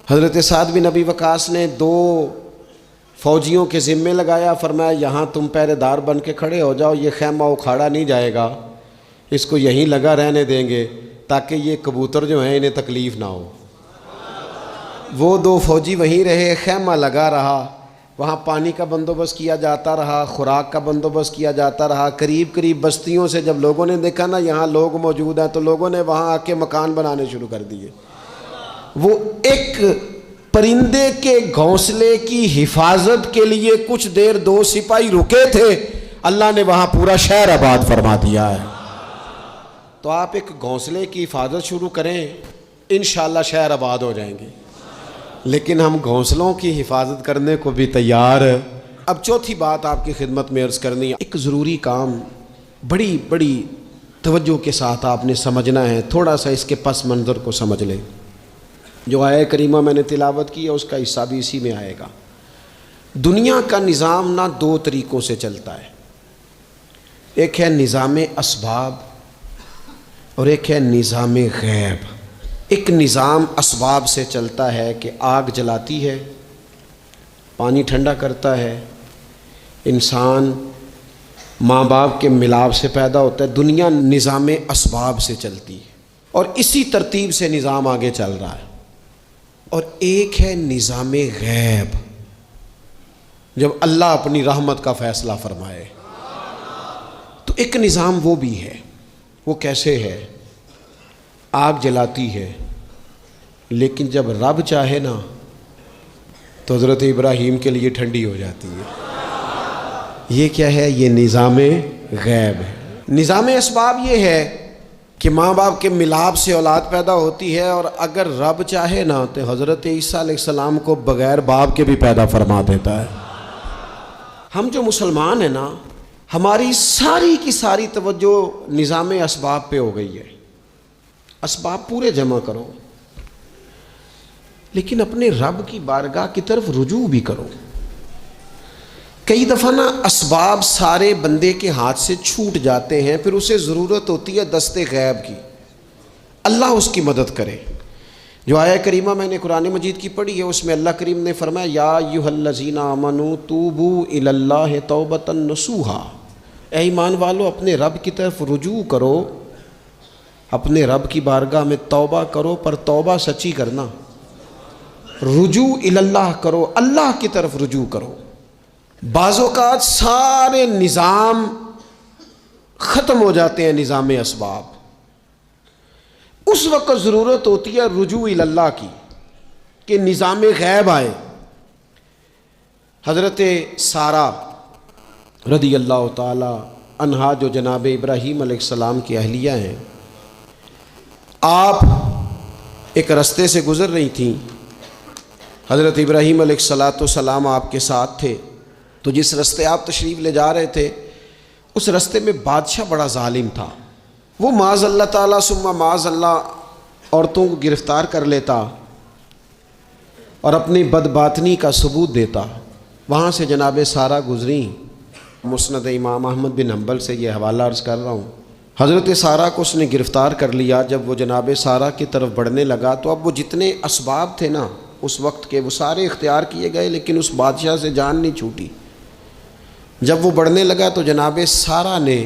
حضرت سعد بن ابی وقاص نے 2 فوجیوں کے ذمے لگایا, فرمایا یہاں تم پہرے دار بن کے کھڑے ہو جاؤ, یہ خیمہ اکھاڑا نہیں جائے گا, اس کو یہیں لگا رہنے دیں گے تاکہ یہ کبوتر جو ہیں انہیں تکلیف نہ ہو. وہ 2 فوجی وہیں رہے, خیمہ لگا رہا, وہاں پانی کا بندوبست کیا جاتا رہا, خوراک کا بندوبست کیا جاتا رہا. قریب بستیوں سے جب لوگوں نے دیکھا نا یہاں لوگ موجود ہیں تو لوگوں نے وہاں آ کے مکان بنانے شروع کر دیے. وہ ایک پرندے کے گھونسلے کی حفاظت کے لیے کچھ دیر 2 سپاہی رکے تھے, اللہ نے وہاں پورا شہر آباد فرما دیا ہے. تو آپ ایک گھونسلے کی حفاظت شروع کریں, انشاءاللہ شہر آباد ہو جائیں گے. لیکن ہم گھونسلوں کی حفاظت کرنے کو بھی تیار. اب چوتھی بات آپ کی خدمت میں عرض کرنی ہے. ایک ضروری کام بڑی توجہ کے ساتھ آپ نے سمجھنا ہے, تھوڑا سا اس کے پس منظر کو سمجھ لیں. جو آیہ کریمہ میں نے تلاوت کی ہے اس کا حصہ بھی اسی میں آئے گا. دنیا کا نظام نہ 2 طریقوں سے چلتا ہے, ایک ہے نظام اسباب اور ایک ہے نظام غیب. ایک نظام اسباب سے چلتا ہے کہ آگ جلاتی ہے, پانی ٹھنڈا کرتا ہے, انسان ماں باپ کے ملاپ سے پیدا ہوتا ہے. دنیا نظام اسباب سے چلتی ہے اور اسی ترتیب سے نظام آگے چل رہا ہے. اور ایک ہے نظام غیب, جب اللہ اپنی رحمت کا فیصلہ فرمائے. تو ایک نظام وہ بھی ہے. وہ کیسے ہے؟ آگ جلاتی ہے لیکن جب رب چاہے نا تو حضرت ابراہیم کے لیے ٹھنڈی ہو جاتی ہے. یہ کیا ہے؟ یہ نظام غیب ہے. نظام اسباب یہ ہے کہ ماں باپ کے ملاپ سے اولاد پیدا ہوتی ہے, اور اگر رب چاہے نا تو حضرت عیسیٰ علیہ السلام کو بغیر باپ کے بھی پیدا فرما دیتا ہے. ہم جو مسلمان ہیں نا, ہماری ساری کی ساری توجہ نظام اسباب پہ ہو گئی ہے. اسباب پورے جمع کرو لیکن اپنے رب کی بارگاہ کی طرف رجوع بھی کرو. کئی دفعہ نا اسباب سارے بندے کے ہاتھ سے چھوٹ جاتے ہیں, پھر اسے ضرورت ہوتی ہے دست غیب کی, اللہ اس کی مدد کرے. جو آیہ کریمہ میں نے قرآن مجید کی پڑھی ہے اس میں اللہ کریم نے فرمایا یا ایھا الذین آمنوا توبوا الی اللہ توبۃ نصوحا, اے ایمان والو اپنے رب کی طرف رجوع کرو, اپنے رب کی بارگاہ میں توبہ کرو, پر توبہ سچی کرنا. رجوع الی اللہ کرو, اللہ کی طرف رجوع کرو. بعض اوقات سارے نظام ختم ہو جاتے ہیں, نظام اسباب, اس وقت ضرورت ہوتی ہے رجوع الی اللہ کی کہ نظام غیب آئے. حضرت سارہ رضی اللہ تعالی عنہا جو جناب ابراہیم علیہ السلام کی اہلیہ ہیں, آپ ایک رستے سے گزر رہی تھیں. حضرت ابراہیم علیہ السلام آپ کے ساتھ تھے. تو جس رستے آپ تشریف لے جا رہے تھے اس رستے میں بادشاہ بڑا ظالم تھا. وہ معاذ اللہ تعالیٰ ثم معاذ اللہ عورتوں کو گرفتار کر لیتا اور اپنی بدباطنی کا ثبوت دیتا. وہاں سے جناب سارہ گزریں. مسند امام احمد بن حنبل سے یہ حوالہ عرض کر رہا ہوں. حضرت سارہ کو اس نے گرفتار کر لیا. جب وہ جناب سارہ کی طرف بڑھنے لگا تو اب وہ جتنے اسباب تھے نا اس وقت کے وہ سارے اختیار کیے گئے, لیکن اس بادشاہ سے جان نہیں چھوٹی. جب وہ بڑھنے لگا تو جناب سارہ نے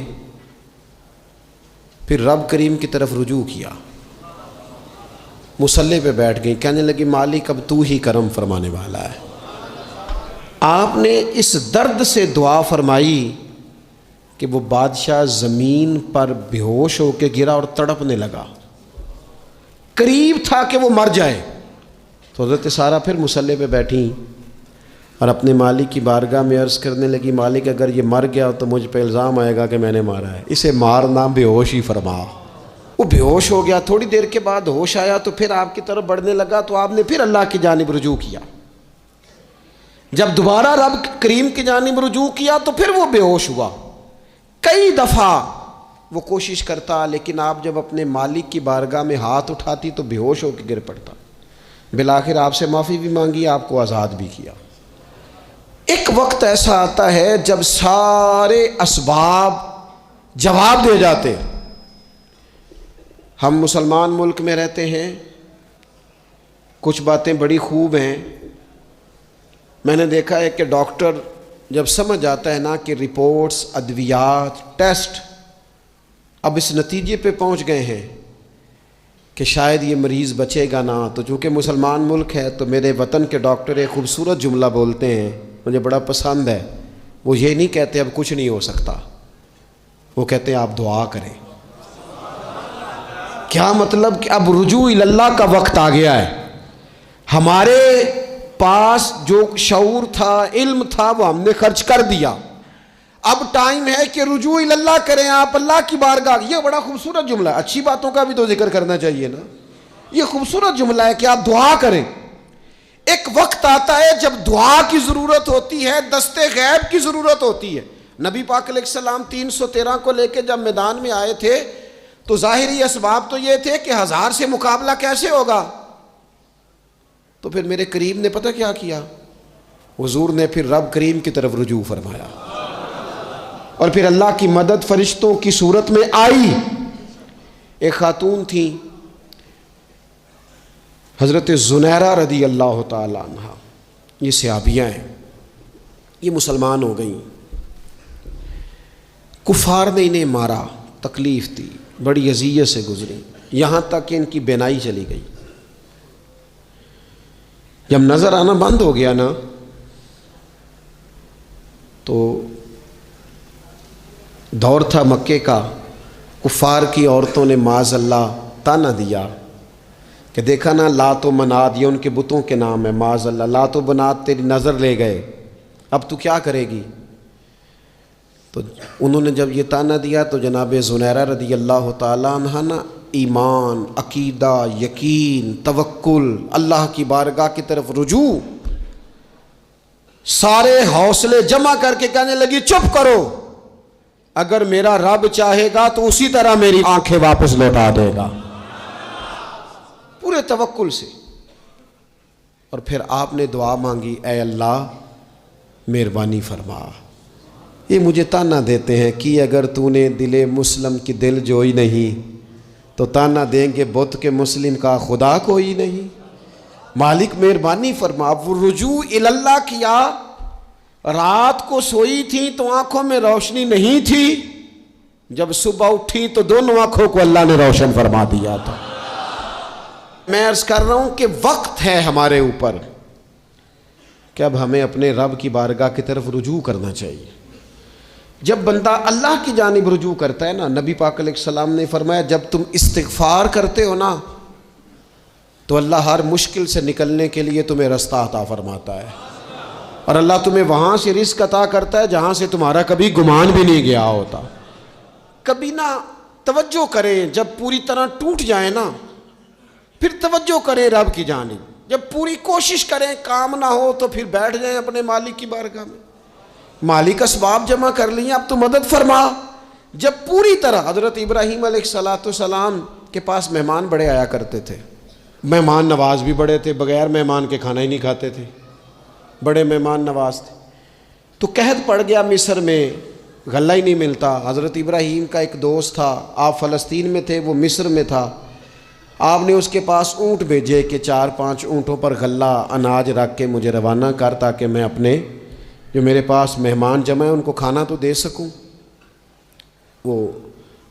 پھر رب کریم کی طرف رجوع کیا, مصلی پہ بیٹھ گئی, کہنے لگی مالک اب تو ہی کرم فرمانے والا ہے. آپ نے اس درد سے دعا فرمائی کہ وہ بادشاہ زمین پر بے ہوش ہو کے گرا اور تڑپنے لگا, قریب تھا کہ وہ مر جائے. تو حضرت سارہ پھر مصلی پہ بیٹھیں اور اپنے مالک کی بارگاہ میں عرض کرنے لگی مالک اگر یہ مر گیا تو مجھ پہ الزام آئے گا کہ میں نے مارا ہے, اسے مارنا بے ہوش ہی فرما. وہ بے ہوش ہو گیا. تھوڑی دیر کے بعد ہوش آیا تو پھر آپ کی طرف بڑھنے لگا تو آپ نے پھر اللہ کی جانب رجوع کیا. جب دوبارہ رب کریم کی جانب رجوع کیا تو پھر وہ بے ہوش ہوا. کئی دفعہ وہ کوشش کرتا لیکن آپ جب اپنے مالک کی بارگاہ میں ہاتھ اٹھاتی تو بے ہوش ہو کے گر پڑتا. بالآخر آپ سے معافی بھی مانگی, آپ کو آزاد بھی کیا. ایک وقت ایسا آتا ہے جب سارے اسباب جواب دے جاتے ہیں۔ ہم مسلمان ملک میں رہتے ہیں، کچھ باتیں بڑی خوب ہیں۔ میں نے دیکھا ہے کہ ڈاکٹر جب سمجھ آتا ہے نا کہ رپورٹس، ادویات، ٹیسٹ اب اس نتیجے پہ پہنچ گئے ہیں کہ شاید یہ مریض بچے گا نہ، تو چونکہ مسلمان ملک ہے تو میرے وطن کے ڈاکٹر ایک خوبصورت جملہ بولتے ہیں، مجھے بڑا پسند ہے۔ وہ یہ نہیں کہتے اب کچھ نہیں ہو سکتا، وہ کہتے ہیں آپ دعا کریں۔ کیا مطلب کہ اب رجوع اللہ کا وقت آ گیا ہے۔ ہمارے پاس جو شعور تھا، علم تھا، وہ ہم نے خرچ کر دیا۔ اب ٹائم ہے کہ رجوع اللہ کریں، آپ اللہ کی بارگاہ۔ یہ بڑا خوبصورت جملہ ہے، اچھی باتوں کا بھی تو ذکر کرنا چاہیے نا۔ یہ خوبصورت جملہ ہے کہ آپ دعا کریں۔ ایک وقت آتا ہے جب دعا کی ضرورت ہوتی ہے، دست غیب کی ضرورت ہوتی ہے۔ نبی پاک علیہ السلام 313 کو لے کے جب میدان میں آئے تھے تو ظاہری اسباب تو یہ تھے کہ 1000 سے مقابلہ کیسے ہوگا۔ تو پھر میرے کریم نے پتہ کیا کیا؟ حضور نے پھر رب کریم کی طرف رجوع فرمایا، اور پھر اللہ کی مدد فرشتوں کی صورت میں آئی۔ ایک خاتون تھی حضرت زنیرہ رضی اللہ تعالی عنہ، یہ صحابیہ ہیں، یہ مسلمان ہو گئیں۔ کفار نے انہیں مارا، تکلیف تھی، بڑی اذیت سے گزری، یہاں تک کہ ان کی بینائی چلی گئی۔ جب نظر آنا بند ہو گیا نا تو دور تھا مکے کا، کفار کی عورتوں نے معاذ اللہ تانا دیا کہ دیکھا نا لات و منات، یہ ان کے بتوں کے نام ہے، معاذ اللہ لات و منات تیری نظر لے گئے، اب تو کیا کرے گی؟ تو انہوں نے جب یہ تانا دیا تو جناب زنیرہ رضی اللہ تعالیٰ عنہ نا ایمان، عقیدہ، یقین، توکل، اللہ کی بارگاہ کی طرف رجوع، سارے حوصلے جمع کر کے کہنے لگی چپ کرو، اگر میرا رب چاہے گا تو اسی طرح میری آنکھیں واپس لوٹا دے گا، پورے توکل سے۔ اور پھر آپ نے دعا مانگی، اے اللہ مہربانی فرما، یہ مجھے تانا دیتے ہیں کہ اگر تو نے دل مسلم کی دل جوئی نہیں تو تانا دیں گے بت کے مسلم کا خدا کوئی نہیں۔ مالک مہربانی فرما۔ وہ رجوع اللہ کیا، رات کو سوئی تھی تو آنکھوں میں روشنی نہیں تھی، جب صبح اٹھی تو دونوں آنکھوں کو اللہ نے روشن فرما دیا تھا۔ میں عرض کر رہا ہوں کہ وقت ہے ہمارے اوپر کہ اب ہمیں اپنے رب کی بارگاہ کی طرف رجوع کرنا چاہیے۔ جب بندہ اللہ کی جانب رجوع کرتا ہے نا، نبی پاک علیہ السلام نے فرمایا جب تم استغفار کرتے ہو نا تو اللہ ہر مشکل سے نکلنے کے لیے تمہیں رستہ عطا فرماتا ہے، اور اللہ تمہیں وہاں سے رزق عطا کرتا ہے جہاں سے تمہارا کبھی گمان بھی نہیں گیا ہوتا۔ کبھی نہ توجہ کریں، جب پوری طرح ٹوٹ جائیں نا پھر توجہ کریں رب کی جانب، جب پوری کوشش کریں کام نہ ہو تو پھر بیٹھ جائیں اپنے مالک کی بارگاہ میں، مالک اسباب جمع کر لیے، اب تو مدد فرما۔ جب پوری طرح حضرت ابراہیم علیہ السلام کے پاس مہمان بڑے آیا کرتے تھے، مہمان نواز بھی بڑے تھے، بغیر مہمان کے کھانا ہی نہیں کھاتے تھے، بڑے مہمان نواز تھے۔ تو قحط پڑ گیا مصر میں، غلہ ہی نہیں ملتا۔ حضرت ابراہیم کا ایک دوست تھا، آپ فلسطین میں تھے، وہ مصر میں تھا۔ آپ نے اس کے پاس اونٹ بھیجے کہ 4-5 اونٹوں پر غلہ اناج رکھ کے مجھے روانہ کر تاکہ میں اپنے جو میرے پاس مہمان جمع ہیں ان کو کھانا تو دے سکوں۔ وہ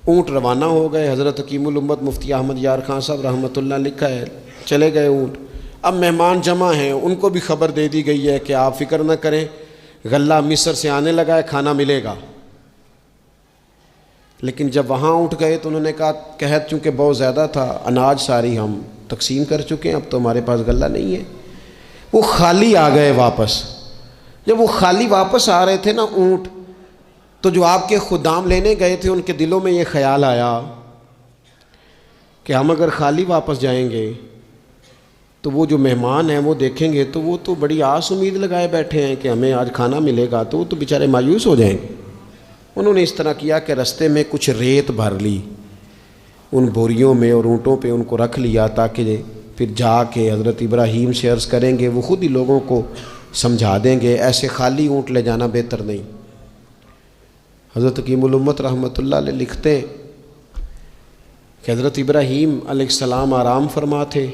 اونٹ روانہ ہو گئے۔ حضرت حکیم الامت مفتی احمد یار خان صاحب رحمۃ اللہ لکھا ہے، چلے گئے اونٹ۔ اب مہمان جمع ہیں، ان کو بھی خبر دے دی گئی ہے کہ آپ فکر نہ کریں، غلہ مصر سے آنے لگا ہے، کھانا ملے گا۔ لیکن جب وہاں اٹھ گئے تو انہوں نے کہا قحط چونکہ بہت زیادہ تھا، اناج ساری ہم تقسیم کر چکے ہیں، اب تو ہمارے پاس غلہ نہیں ہے۔ وہ خالی آ گئے واپس۔ جب وہ خالی واپس آ رہے تھے نا اونٹ، تو جو آپ کے خدام لینے گئے تھے ان کے دلوں میں یہ خیال آیا کہ ہم اگر خالی واپس جائیں گے تو وہ جو مہمان ہیں وہ دیکھیں گے تو وہ تو بڑی آس امید لگائے بیٹھے ہیں کہ ہمیں آج کھانا ملے گا، تو وہ تو بیچارے مایوس ہو جائیں گے۔ انہوں نے اس طرح کیا کہ رستے میں کچھ ریت بھر لی ان بوریوں میں اور اونٹوں پہ ان کو رکھ لیا تاکہ پھر جا کے حضرت ابراہیم سے عرض کریں گے، وہ خود ہی لوگوں کو سمجھا دیں گے، ایسے خالی اونٹ لے جانا بہتر نہیں۔ حضرت حکیم الامت رحمۃ اللہ علیہ لکھتے ہیں کہ حضرت ابراہیم علیہ السلام آرام فرما تھے،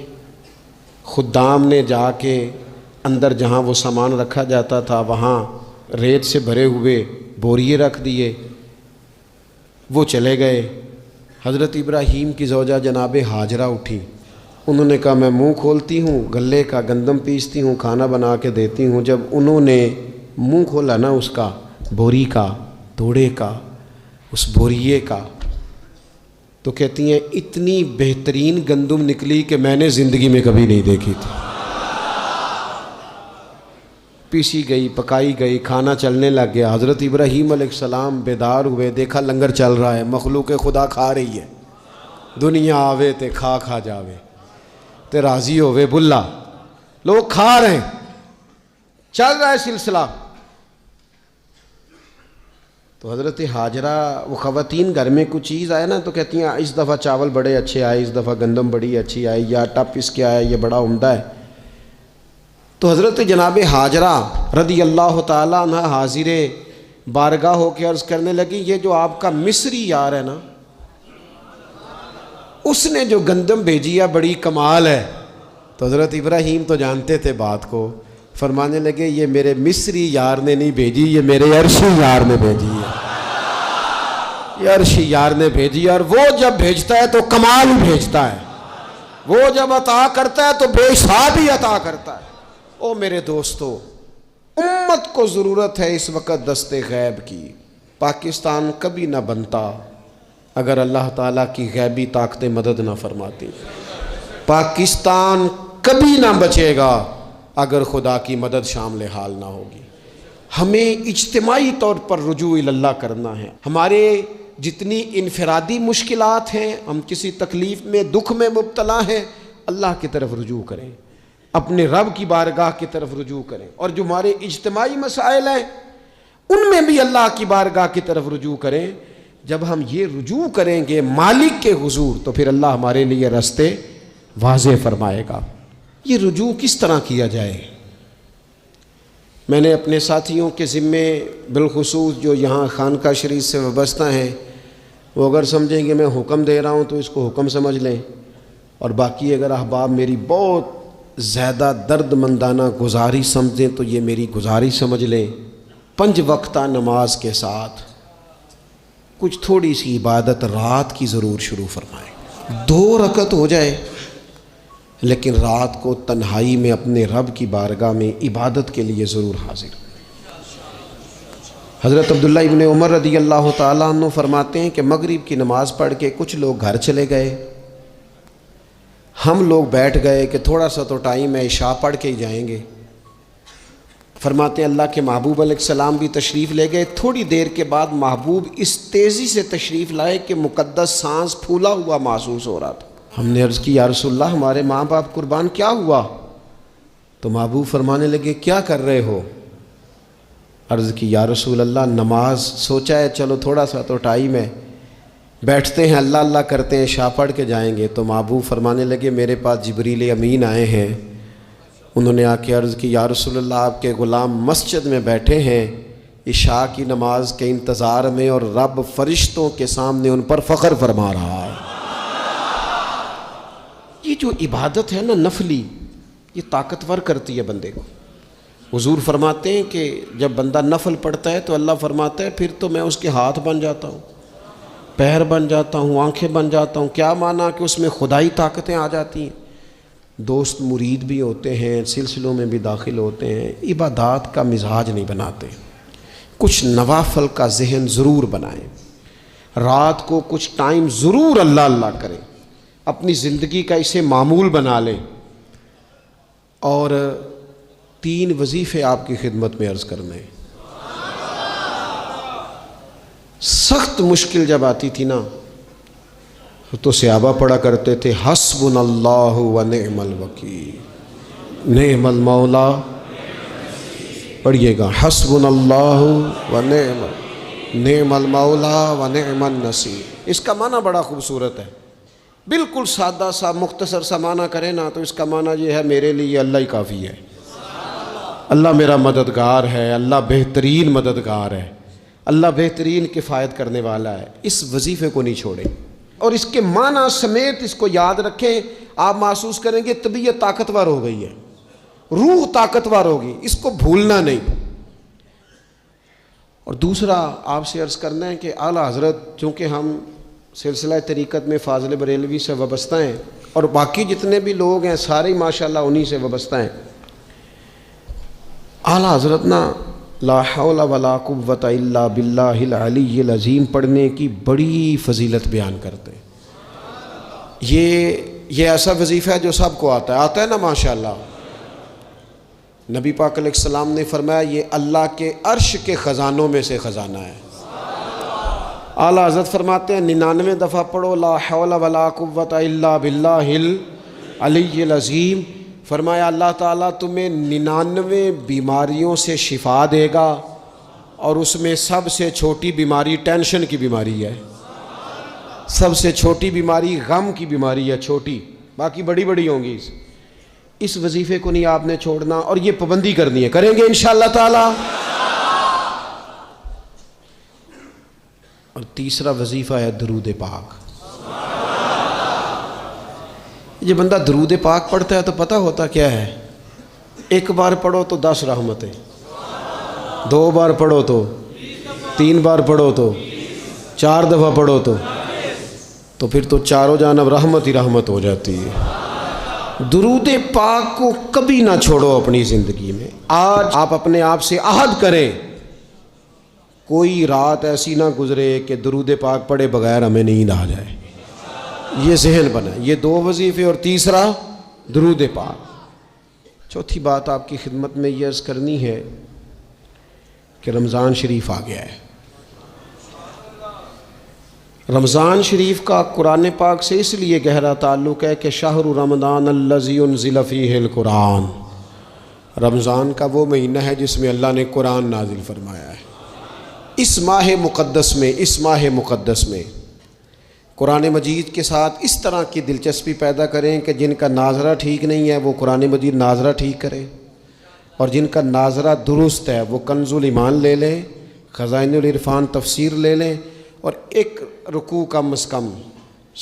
خدام نے جا کے اندر جہاں وہ سامان رکھا جاتا تھا وہاں ریت سے بھرے ہوئے بوریے رکھ دیے، وہ چلے گئے۔ حضرت ابراہیم کی زوجہ جناب ہاجرہ اٹھی، انہوں نے کہا میں منہ کھولتی ہوں، گلے کا گندم پیستی ہوں، کھانا بنا کے دیتی ہوں۔ جب انہوں نے منہ کھولا نا اس کا، بوری کا، دوڑے کا، اس بوریے کا، تو کہتی ہیں اتنی بہترین گندم نکلی کہ میں نے زندگی میں کبھی نہیں دیکھی تھی۔ پیسی گئی، پکائی گئی، کھانا چلنے لگ گیا۔ حضرت ابراہیم علیہ السلام بیدار ہوئے، دیکھا لنگر چل رہا ہے، مخلوق خدا کھا رہی ہے۔ دنیا آوے تے کھا جاوے تے راضی ہوئے بلا، لوگ کھا رہے ہیں، چل رہا ہے سلسلہ۔ تو حضرت ہاجرہ، وہ خواتین گھر میں کچھ چیز آئے نا تو کہتی ہیں اس دفعہ چاول بڑے اچھے آئے، اس دفعہ گندم بڑی اچھی آئی، یا آٹا پس کے آیا، یہ بڑا عمدہ ہے۔ تو حضرت جناب ہاجرہ رضی اللہ تعالیٰ عنہ حاضر بارگاہ ہو کے عرض کرنے لگی یہ جو آپ کا مصری یار ہے نا، اس نے جو گندم بھیجی ہے بڑی کمال ہے۔ تو حضرت ابراہیم تو جانتے تھے بات کو، فرمانے لگے یہ میرے مصری یار نے نہیں بھیجی، یہ میرے عرشی یار نے بھیجی ہے، یہ عرشی یار نے بھیجی ہے۔ اور وہ جب بھیجتا ہے تو کمال بھیجتا ہے، وہ جب عطا کرتا ہے تو بے حساب ہی عطا کرتا ہے۔ او میرے دوستو، امت کو ضرورت ہے اس وقت دست غیب کی۔ پاکستان کبھی نہ بنتا اگر اللہ تعالیٰ کی غیبی طاقتیں مدد نہ فرماتی، پاکستان کبھی نہ بچے گا اگر خدا کی مدد شامل حال نہ ہوگی۔ ہمیں اجتماعی طور پر رجوع اللہ کرنا ہے۔ ہمارے جتنی انفرادی مشکلات ہیں، ہم کسی تکلیف میں، دکھ میں مبتلا ہیں، اللہ کی طرف رجوع کریں، اپنے رب کی بارگاہ کی طرف رجوع کریں، اور جو ہمارے اجتماعی مسائل ہیں ان میں بھی اللہ کی بارگاہ کی طرف رجوع کریں۔ جب ہم یہ رجوع کریں گے مالک کے حضور تو پھر اللہ ہمارے لیے راستے واضح فرمائے گا۔ یہ رجوع کس طرح کیا جائے؟ میں نے اپنے ساتھیوں کے ذمے، بالخصوص جو یہاں خانقاہ شریف سے وابستہ ہیں، وہ اگر سمجھیں کہ میں حکم دے رہا ہوں تو اس کو حکم سمجھ لیں، اور باقی اگر احباب میری بہت زیادہ درد مندانہ گزارش سمجھیں تو یہ میری گزارش سمجھ لیں۔ 5 وقتہ نماز کے ساتھ کچھ تھوڑی سی عبادت رات کی ضرور شروع فرمائیں۔ 2 رکعت ہو جائے لیکن رات کو تنہائی میں اپنے رب کی بارگاہ میں عبادت کے لیے ضرور حاضر۔ حضرت عبداللہ ابن عمر رضی اللہ تعالیٰ عنہ فرماتے ہیں کہ مغرب کی نماز پڑھ کے کچھ لوگ گھر چلے گئے، ہم لوگ بیٹھ گئے کہ تھوڑا سا تو ٹائم ہے، عشاء پڑھ کے ہی جائیں گے۔ فرماتے ہیں اللہ کے محبوب علیہ السلام بھی تشریف لے گئے۔ تھوڑی دیر کے بعد محبوب اس تیزی سے تشریف لائے کہ مقدس سانس پھولا ہوا محسوس ہو رہا تھا۔ ہم نے عرض کی یا رسول اللہ ہمارے ماں باپ قربان، کیا ہوا؟ تو محبوب فرمانے لگے کیا کر رہے ہو؟ عرض کی یا رسول اللہ نماز، سوچا ہے چلو تھوڑا سا تو ٹائم ہے، بیٹھتے ہیں اللہ اللہ کرتے ہیں، عشاء پڑھ کے جائیں گے۔ تو محبوب فرمانے لگے میرے پاس جبریل امین آئے ہیں، انہوں نے آ کے عرض کی یا رسول اللہ آپ کے غلام مسجد میں بیٹھے ہیں عشاء کی نماز کے انتظار میں، اور رب فرشتوں کے سامنے ان پر فخر فرما رہا ہے۔ یہ جو عبادت ہے نا نفلی، یہ طاقتور کرتی ہے بندے کو۔ حضور فرماتے ہیں کہ جب بندہ نفل پڑھتا ہے تو اللہ فرماتا ہے پھر تو میں اس کے ہاتھ بن جاتا ہوں، پیر بن جاتا ہوں، آنکھیں بن جاتا ہوں۔ کیا معنی کہ اس میں خدائی طاقتیں آ جاتی ہیں، دوست مرید بھی ہوتے ہیں، سلسلوں میں بھی داخل ہوتے ہیں۔ عبادات کا مزاج نہیں بناتے، کچھ نوافل کا ذہن ضرور بنائیں، رات کو کچھ ٹائم ضرور اللہ اللہ کریں، اپنی زندگی کا اسے معمول بنا لیں۔ اور 3 وظیفے آپ کی خدمت میں عرض کرنے۔ سخت مشکل جب آتی تھی نا تو صحابہ پڑھا کرتے تھے حسبنا اللہ و نعم الوکیل، نعم المولا، پڑھیے گا حسبنا اللہ و نعم المولا و نعم النصیر۔ اس کا معنی بڑا خوبصورت ہے، بالکل سادہ سا مختصر سا معنی کرے نا تو اس کا معنی یہ ہے میرے لیے اللہ ہی کافی ہے، اللہ میرا مددگار ہے، اللہ بہترین مددگار ہے، اللہ بہترین کفایت کرنے والا ہے، اس وظیفے کو نہیں چھوڑیں اور اس کے معنی سمیت اس کو یاد رکھیں۔ آپ محسوس کریں گے طبیعت طاقتور ہو گئی ہے، روح طاقتور ہوگی، اس کو بھولنا نہیں۔ اور دوسرا آپ سے عرض کرنا ہے کہ اعلیٰ حضرت، چونکہ ہم سلسلہ طریقت میں فاضل بریلوی سے وابستہ ہیں اور باقی جتنے بھی لوگ ہیں سارے ماشاءاللہ انہی سے وابستہ ہیں، اعلیٰ حضرت نا لا حول ولا قوت الا باللہ العلی العظیم پڑھنے کی بڑی فضیلت بیان کرتے ہیں۔ یہ ایسا وظیفہ ہے جو سب کو آتا ہے نا ماشاءاللہ۔ نبی پاک علیہ السلام نے فرمایا یہ اللہ کے عرش کے خزانوں میں سے خزانہ ہے۔ اعلیٰ حضرت فرماتے ہیں 99 دفعہ پڑھو لا حول ولا قوت الا باللہ العلی العظیم، فرمایا اللہ تعالیٰ تمہیں 99 بیماریوں سے شفا دے گا، اور اس میں سب سے چھوٹی بیماری ٹینشن کی بیماری ہے، سب سے چھوٹی بیماری غم کی بیماری ہے، چھوٹی، باقی بڑی بڑی ہوں گی۔ اس وظیفے کو نہیں آپ نے چھوڑنا اور یہ پابندی کرنی ہے، کریں گے انشاءاللہ تعالی۔ اور تیسرا وظیفہ ہے درود پاک۔ یہ بندہ درود پاک پڑھتا ہے تو پتہ ہوتا کیا ہے، ایک بار پڑھو تو 10 رحمتیں، 2 بار پڑھو تو 3 بار پڑھو تو 4 دفعہ پڑھو تو پھر تو چاروں جانب رحمت ہی رحمت ہو جاتی ہے۔ درود پاک کو کبھی نہ چھوڑو اپنی زندگی میں۔ آج آپ اپنے آپ سے عہد کریں، کوئی رات ایسی نہ گزرے کہ درود پاک پڑھے بغیر ہمیں نیند آ جائے۔ یہ ذہن بنا، یہ 2 وظیفے اور تیسرا درود پاک۔ چوتھی بات آپ کی خدمت میں یہ عرض کرنی ہے کہ رمضان شریف آ گیا ہے۔ رمضان شریف کا قرآن پاک سے اس لیے گہرا تعلق ہے کہ شہر رمضان الذی انزل فیہ القرآن، رمضان کا وہ مہینہ ہے جس میں اللہ نے قرآن نازل فرمایا ہے۔ اس ماہ مقدس میں قرآن مجید کے ساتھ اس طرح کی دلچسپی پیدا کریں کہ جن کا ناظرہ ٹھیک نہیں ہے وہ قرآن مجید ناظرہ ٹھیک کریں، اور جن کا ناظرہ درست ہے وہ کنز الایمان لے لیں، خزائن العرفان تفسیر لے لیں، اور ایک رکوع کم از کم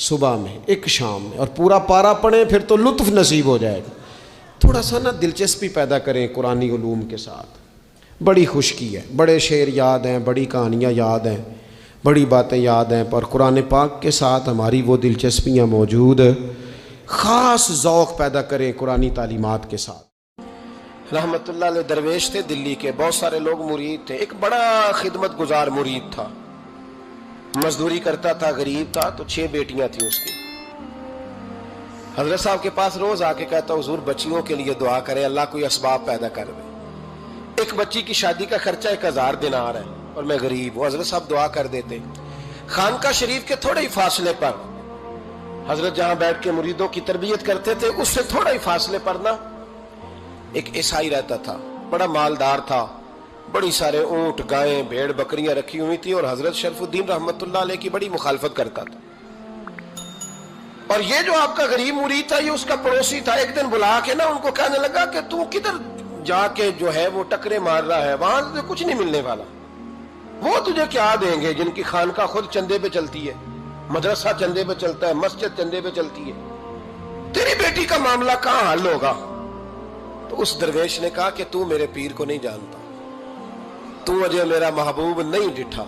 صبح میں، ایک شام میں، اور پورا پارہ پڑھیں، پھر تو لطف نصیب ہو جائے گا۔ تھوڑا سا نا دلچسپی پیدا کریں قرآنی علوم کے ساتھ۔ بڑی خشکی ہے، بڑے شعر یاد ہیں، بڑی کہانیاں یاد ہیں، بڑی باتیں یاد ہیں، پر قرآن پاک کے ساتھ ہماری وہ دلچسپیاں موجود، خاص ذوق پیدا کریں قرآنی تعلیمات کے ساتھ۔ رحمت اللہ علیہ درویش تھے دلی کے، بہت سارے لوگ مرید تھے، ایک بڑا خدمت گزار مرید تھا، مزدوری کرتا تھا، غریب تھا، تو 6 بیٹیاں تھیں اس کی۔ حضرت صاحب کے پاس روز آ کے کہتا حضور بچیوں کے لیے دعا کرے، اللہ کوئی اسباب پیدا کر دے۔ ایک بچی کی شادی کا خرچہ 1000 دینار ہے اور میں غریب ہوں، حضرت صاحب دعا کر دیتے۔ خانقاہ شریف کے تھوڑے ہی فاصلے پر حضرت جہاں بیٹھ کے مریدوں کی تربیت کرتے تھے، اس سے تھوڑا ہی فاصلے پر نا ایک عیسائی رہتا تھا، بڑا مالدار تھا، بڑی سارے اونٹ، گائیں، بھیڑ، بکریاں رکھی ہوئی تھی، اور حضرت شرف الدین رحمت اللہ علیہ کی بڑی مخالفت کرتا تھا۔ اور یہ جو آپ کا غریب مرید تھا، یہ اس کا پڑوسی تھا، ایک دن بلا کے نا ان کو کہنے لگا کہ تو کدھر جا کے جو ہے وہ ٹکرے مار رہا ہے، وہاں سے کچھ نہیں ملنے والا، وہ تجھے کیا دیں گے جن کی خانقاہ خود چندے پہ چلتی ہے، مدرسہ چندے پہ چلتا ہے، مسجد چندے پہ چلتی ہے، تیری بیٹی کا معاملہ کہاں حل ہوگا؟ تو اس درویش نے کہا کہ تو میرے پیر کو نہیں جانتا، تو مجھے میرا محبوب نہیں ڈٹھا،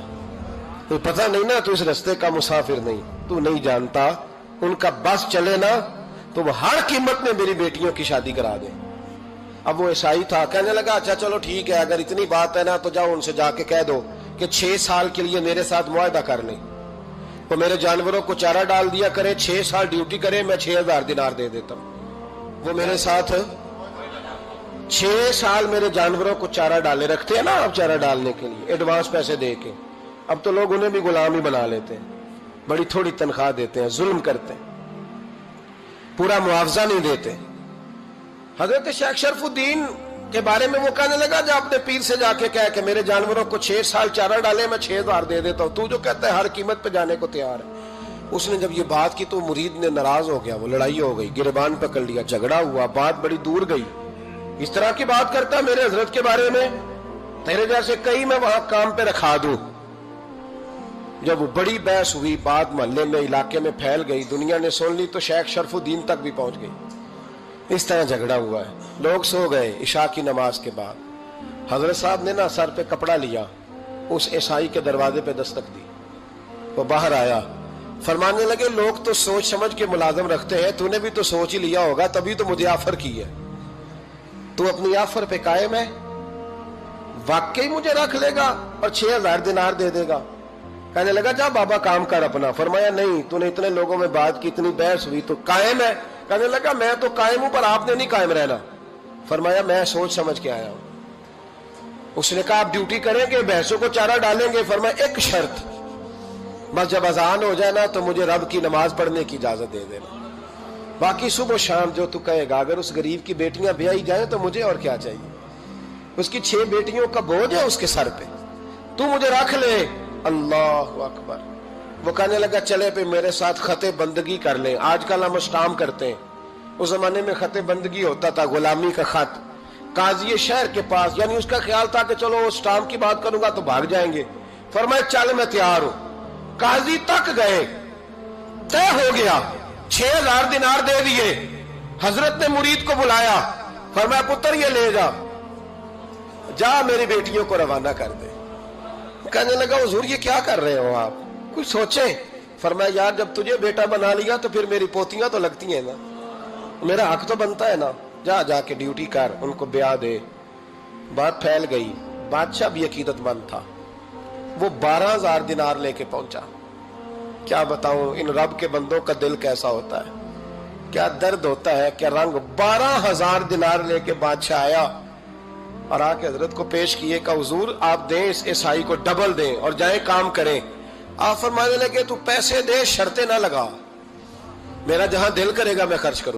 تو پتہ نہیں نا، تو اس رستے کا مسافر نہیں، تو نہیں جانتا، ان کا بس چلے نا تو وہ ہر قیمت میں میری بیٹیوں کی شادی کرا دیں۔ اب وہ عیسائی تھا، کہنے لگا اچھا چلو ٹھیک ہے، اگر اتنی بات ہے نا تو جاؤ ان سے جا کے کہہ دو کہ 6 سال کے لیے میرے ساتھ معاہدہ کر لیں، تو میرے جانوروں کو چارہ ڈال دیا کرے، 6 سال ڈیوٹی کرے، میں 6000 دینار دے دیتا ہوں۔ وہ میرے ساتھ 6 سال میرے جانوروں کو چارہ ڈالے، رکھتے ہیں نا آپ چارہ ڈالنے کے لیے ایڈوانس پیسے دے کے، اب تو لوگ انہیں بھی غلام ہی بنا لیتے ہیں، بڑی تھوڑی تنخواہ دیتے ہیں، ظلم کرتے ہیں، پورا معاوضہ نہیں دیتے۔ حضرت شیخ شرف الدین کے بارے میں وہ کہنے لگا جب اپنے پیر سے جا کے کہہ کہ میرے جانوروں کو 6 سال چارہ ڈالے، میں 6000 دے دیتا ہوں، تو جو کہتا ہے ہر قیمت پہ جانے کو تیار ہے۔ اس نے جب یہ بات کی تو مرید نے ناراض ہو گیا، وہ لڑائی ہو گئی، گریبان پکڑ لیا، جھگڑا ہوا، بات بڑی دور گئی۔ اس طرح کی بات کرتا میرے حضرت کے بارے میں، تیرے جیسے کئی میں وہاں کام پہ رکھا دوں۔ جب وہ بڑی بحث ہوئی، بات محلے میں علاقے میں پھیل گئی، دنیا نے سن لی تو شیخ شرف الدین تک بھی پہنچ گئی۔ اس طرح جھگڑا ہوا ہے۔ لوگ سو گئے عشاء کی نماز کے بعد، حضرت صاحب نے نا سر پہ کپڑا لیا، اس عیسائی کے دروازے پہ دستک دی، وہ باہر آیا، فرمانے لگے لوگ تو سوچ سمجھ کے ملازم رکھتے ہیں، تو نے بھی تو سوچ ہی لیا ہوگا، تبھی تو مجھے آفر کی ہے، تو اپنی آفر پہ قائم ہے؟ واقعی مجھے رکھ لے گا اور 6000 دینار دے دے گا؟ کہنے لگا جا بابا کام کر اپنا۔ فرمایا نہیں، تو نے اتنے لوگوں میں بات کی، اتنی بحث ہوئی، تو قائم ہے؟ کہنے لگا میں تو قائم ہوں، پر آپ نے نہیں قائم رہنا۔ فرمایا میں سوچ سمجھ کے آیا ہوں۔ اس نے کہا آپ ڈیوٹی کریں گے، بحثوں کو چارہ ڈالیں گے؟ فرمایا ایک شرط، بس جب اذان ہو جائے نا تو مجھے رب کی نماز پڑھنے کی اجازت دے دینا، باقی صبح و شام جو تو کہے گا۔ اگر اس غریب کی بیٹیاں بیائی جائیں تو مجھے اور کیا چاہیے؟ اس کی 6 بیٹیوں کا بوجھ ہے اس کے سر پہ، تو مجھے رکھ لے۔ اللہ اکبر۔ وہ کہنے لگا چلے پہ میرے ساتھ خط بندگی کر لیں، آج کل ہم اسٹامپ کرتے ہیں، اس زمانے میں خط بندگی ہوتا تھا، غلامی کا خط، قاضی شہر کے پاس، یعنی اس کا خیال تھا کہ چلو اسٹامپ کی بات کروں گا تو بھاگ جائیں گے۔ فرمایا چل میں تیار ہوں۔ قاضی تک گئے، طے ہو گیا، 6000 دینار دے دیے۔ حضرت نے مرید کو بلایا، فرمایا پتر یہ لے جا، جا میری بیٹیوں کو روانہ کر دے۔ کہنے لگا حضور یہ کیا کر رہے ہو آپ، کچھ سوچیں۔ فرمایا یار جب تجھے بیٹا بنا لیا تو پھر میری پوتیاں تو لگتی ہیں نا، میرا حق تو بنتا ہے نا، جا جا کے ڈیوٹی کر، ان کو بیاہ دے۔ بات پھیل گئی، بادشاہ بھی عقیدت مند تھا، وہ 12000 دینار لے کے پہنچا۔ کیا بتاؤں ان رب کے بندوں کا دل کیسا ہوتا ہے، کیا درد ہوتا ہے، کیا رنگ۔ 12000 دینار لے کے بادشاہ آیا اور آ کے حضرت کو پیش کیے کہ حضور آپ دیں اس عیسائی کو ڈبل دیں اور جائیں کام کریں۔ آپ فرمانے لگے تو پیسے دے، شرطیں نہ لگا، میرا جہاں دل کرے گا میں خرچ کروں۔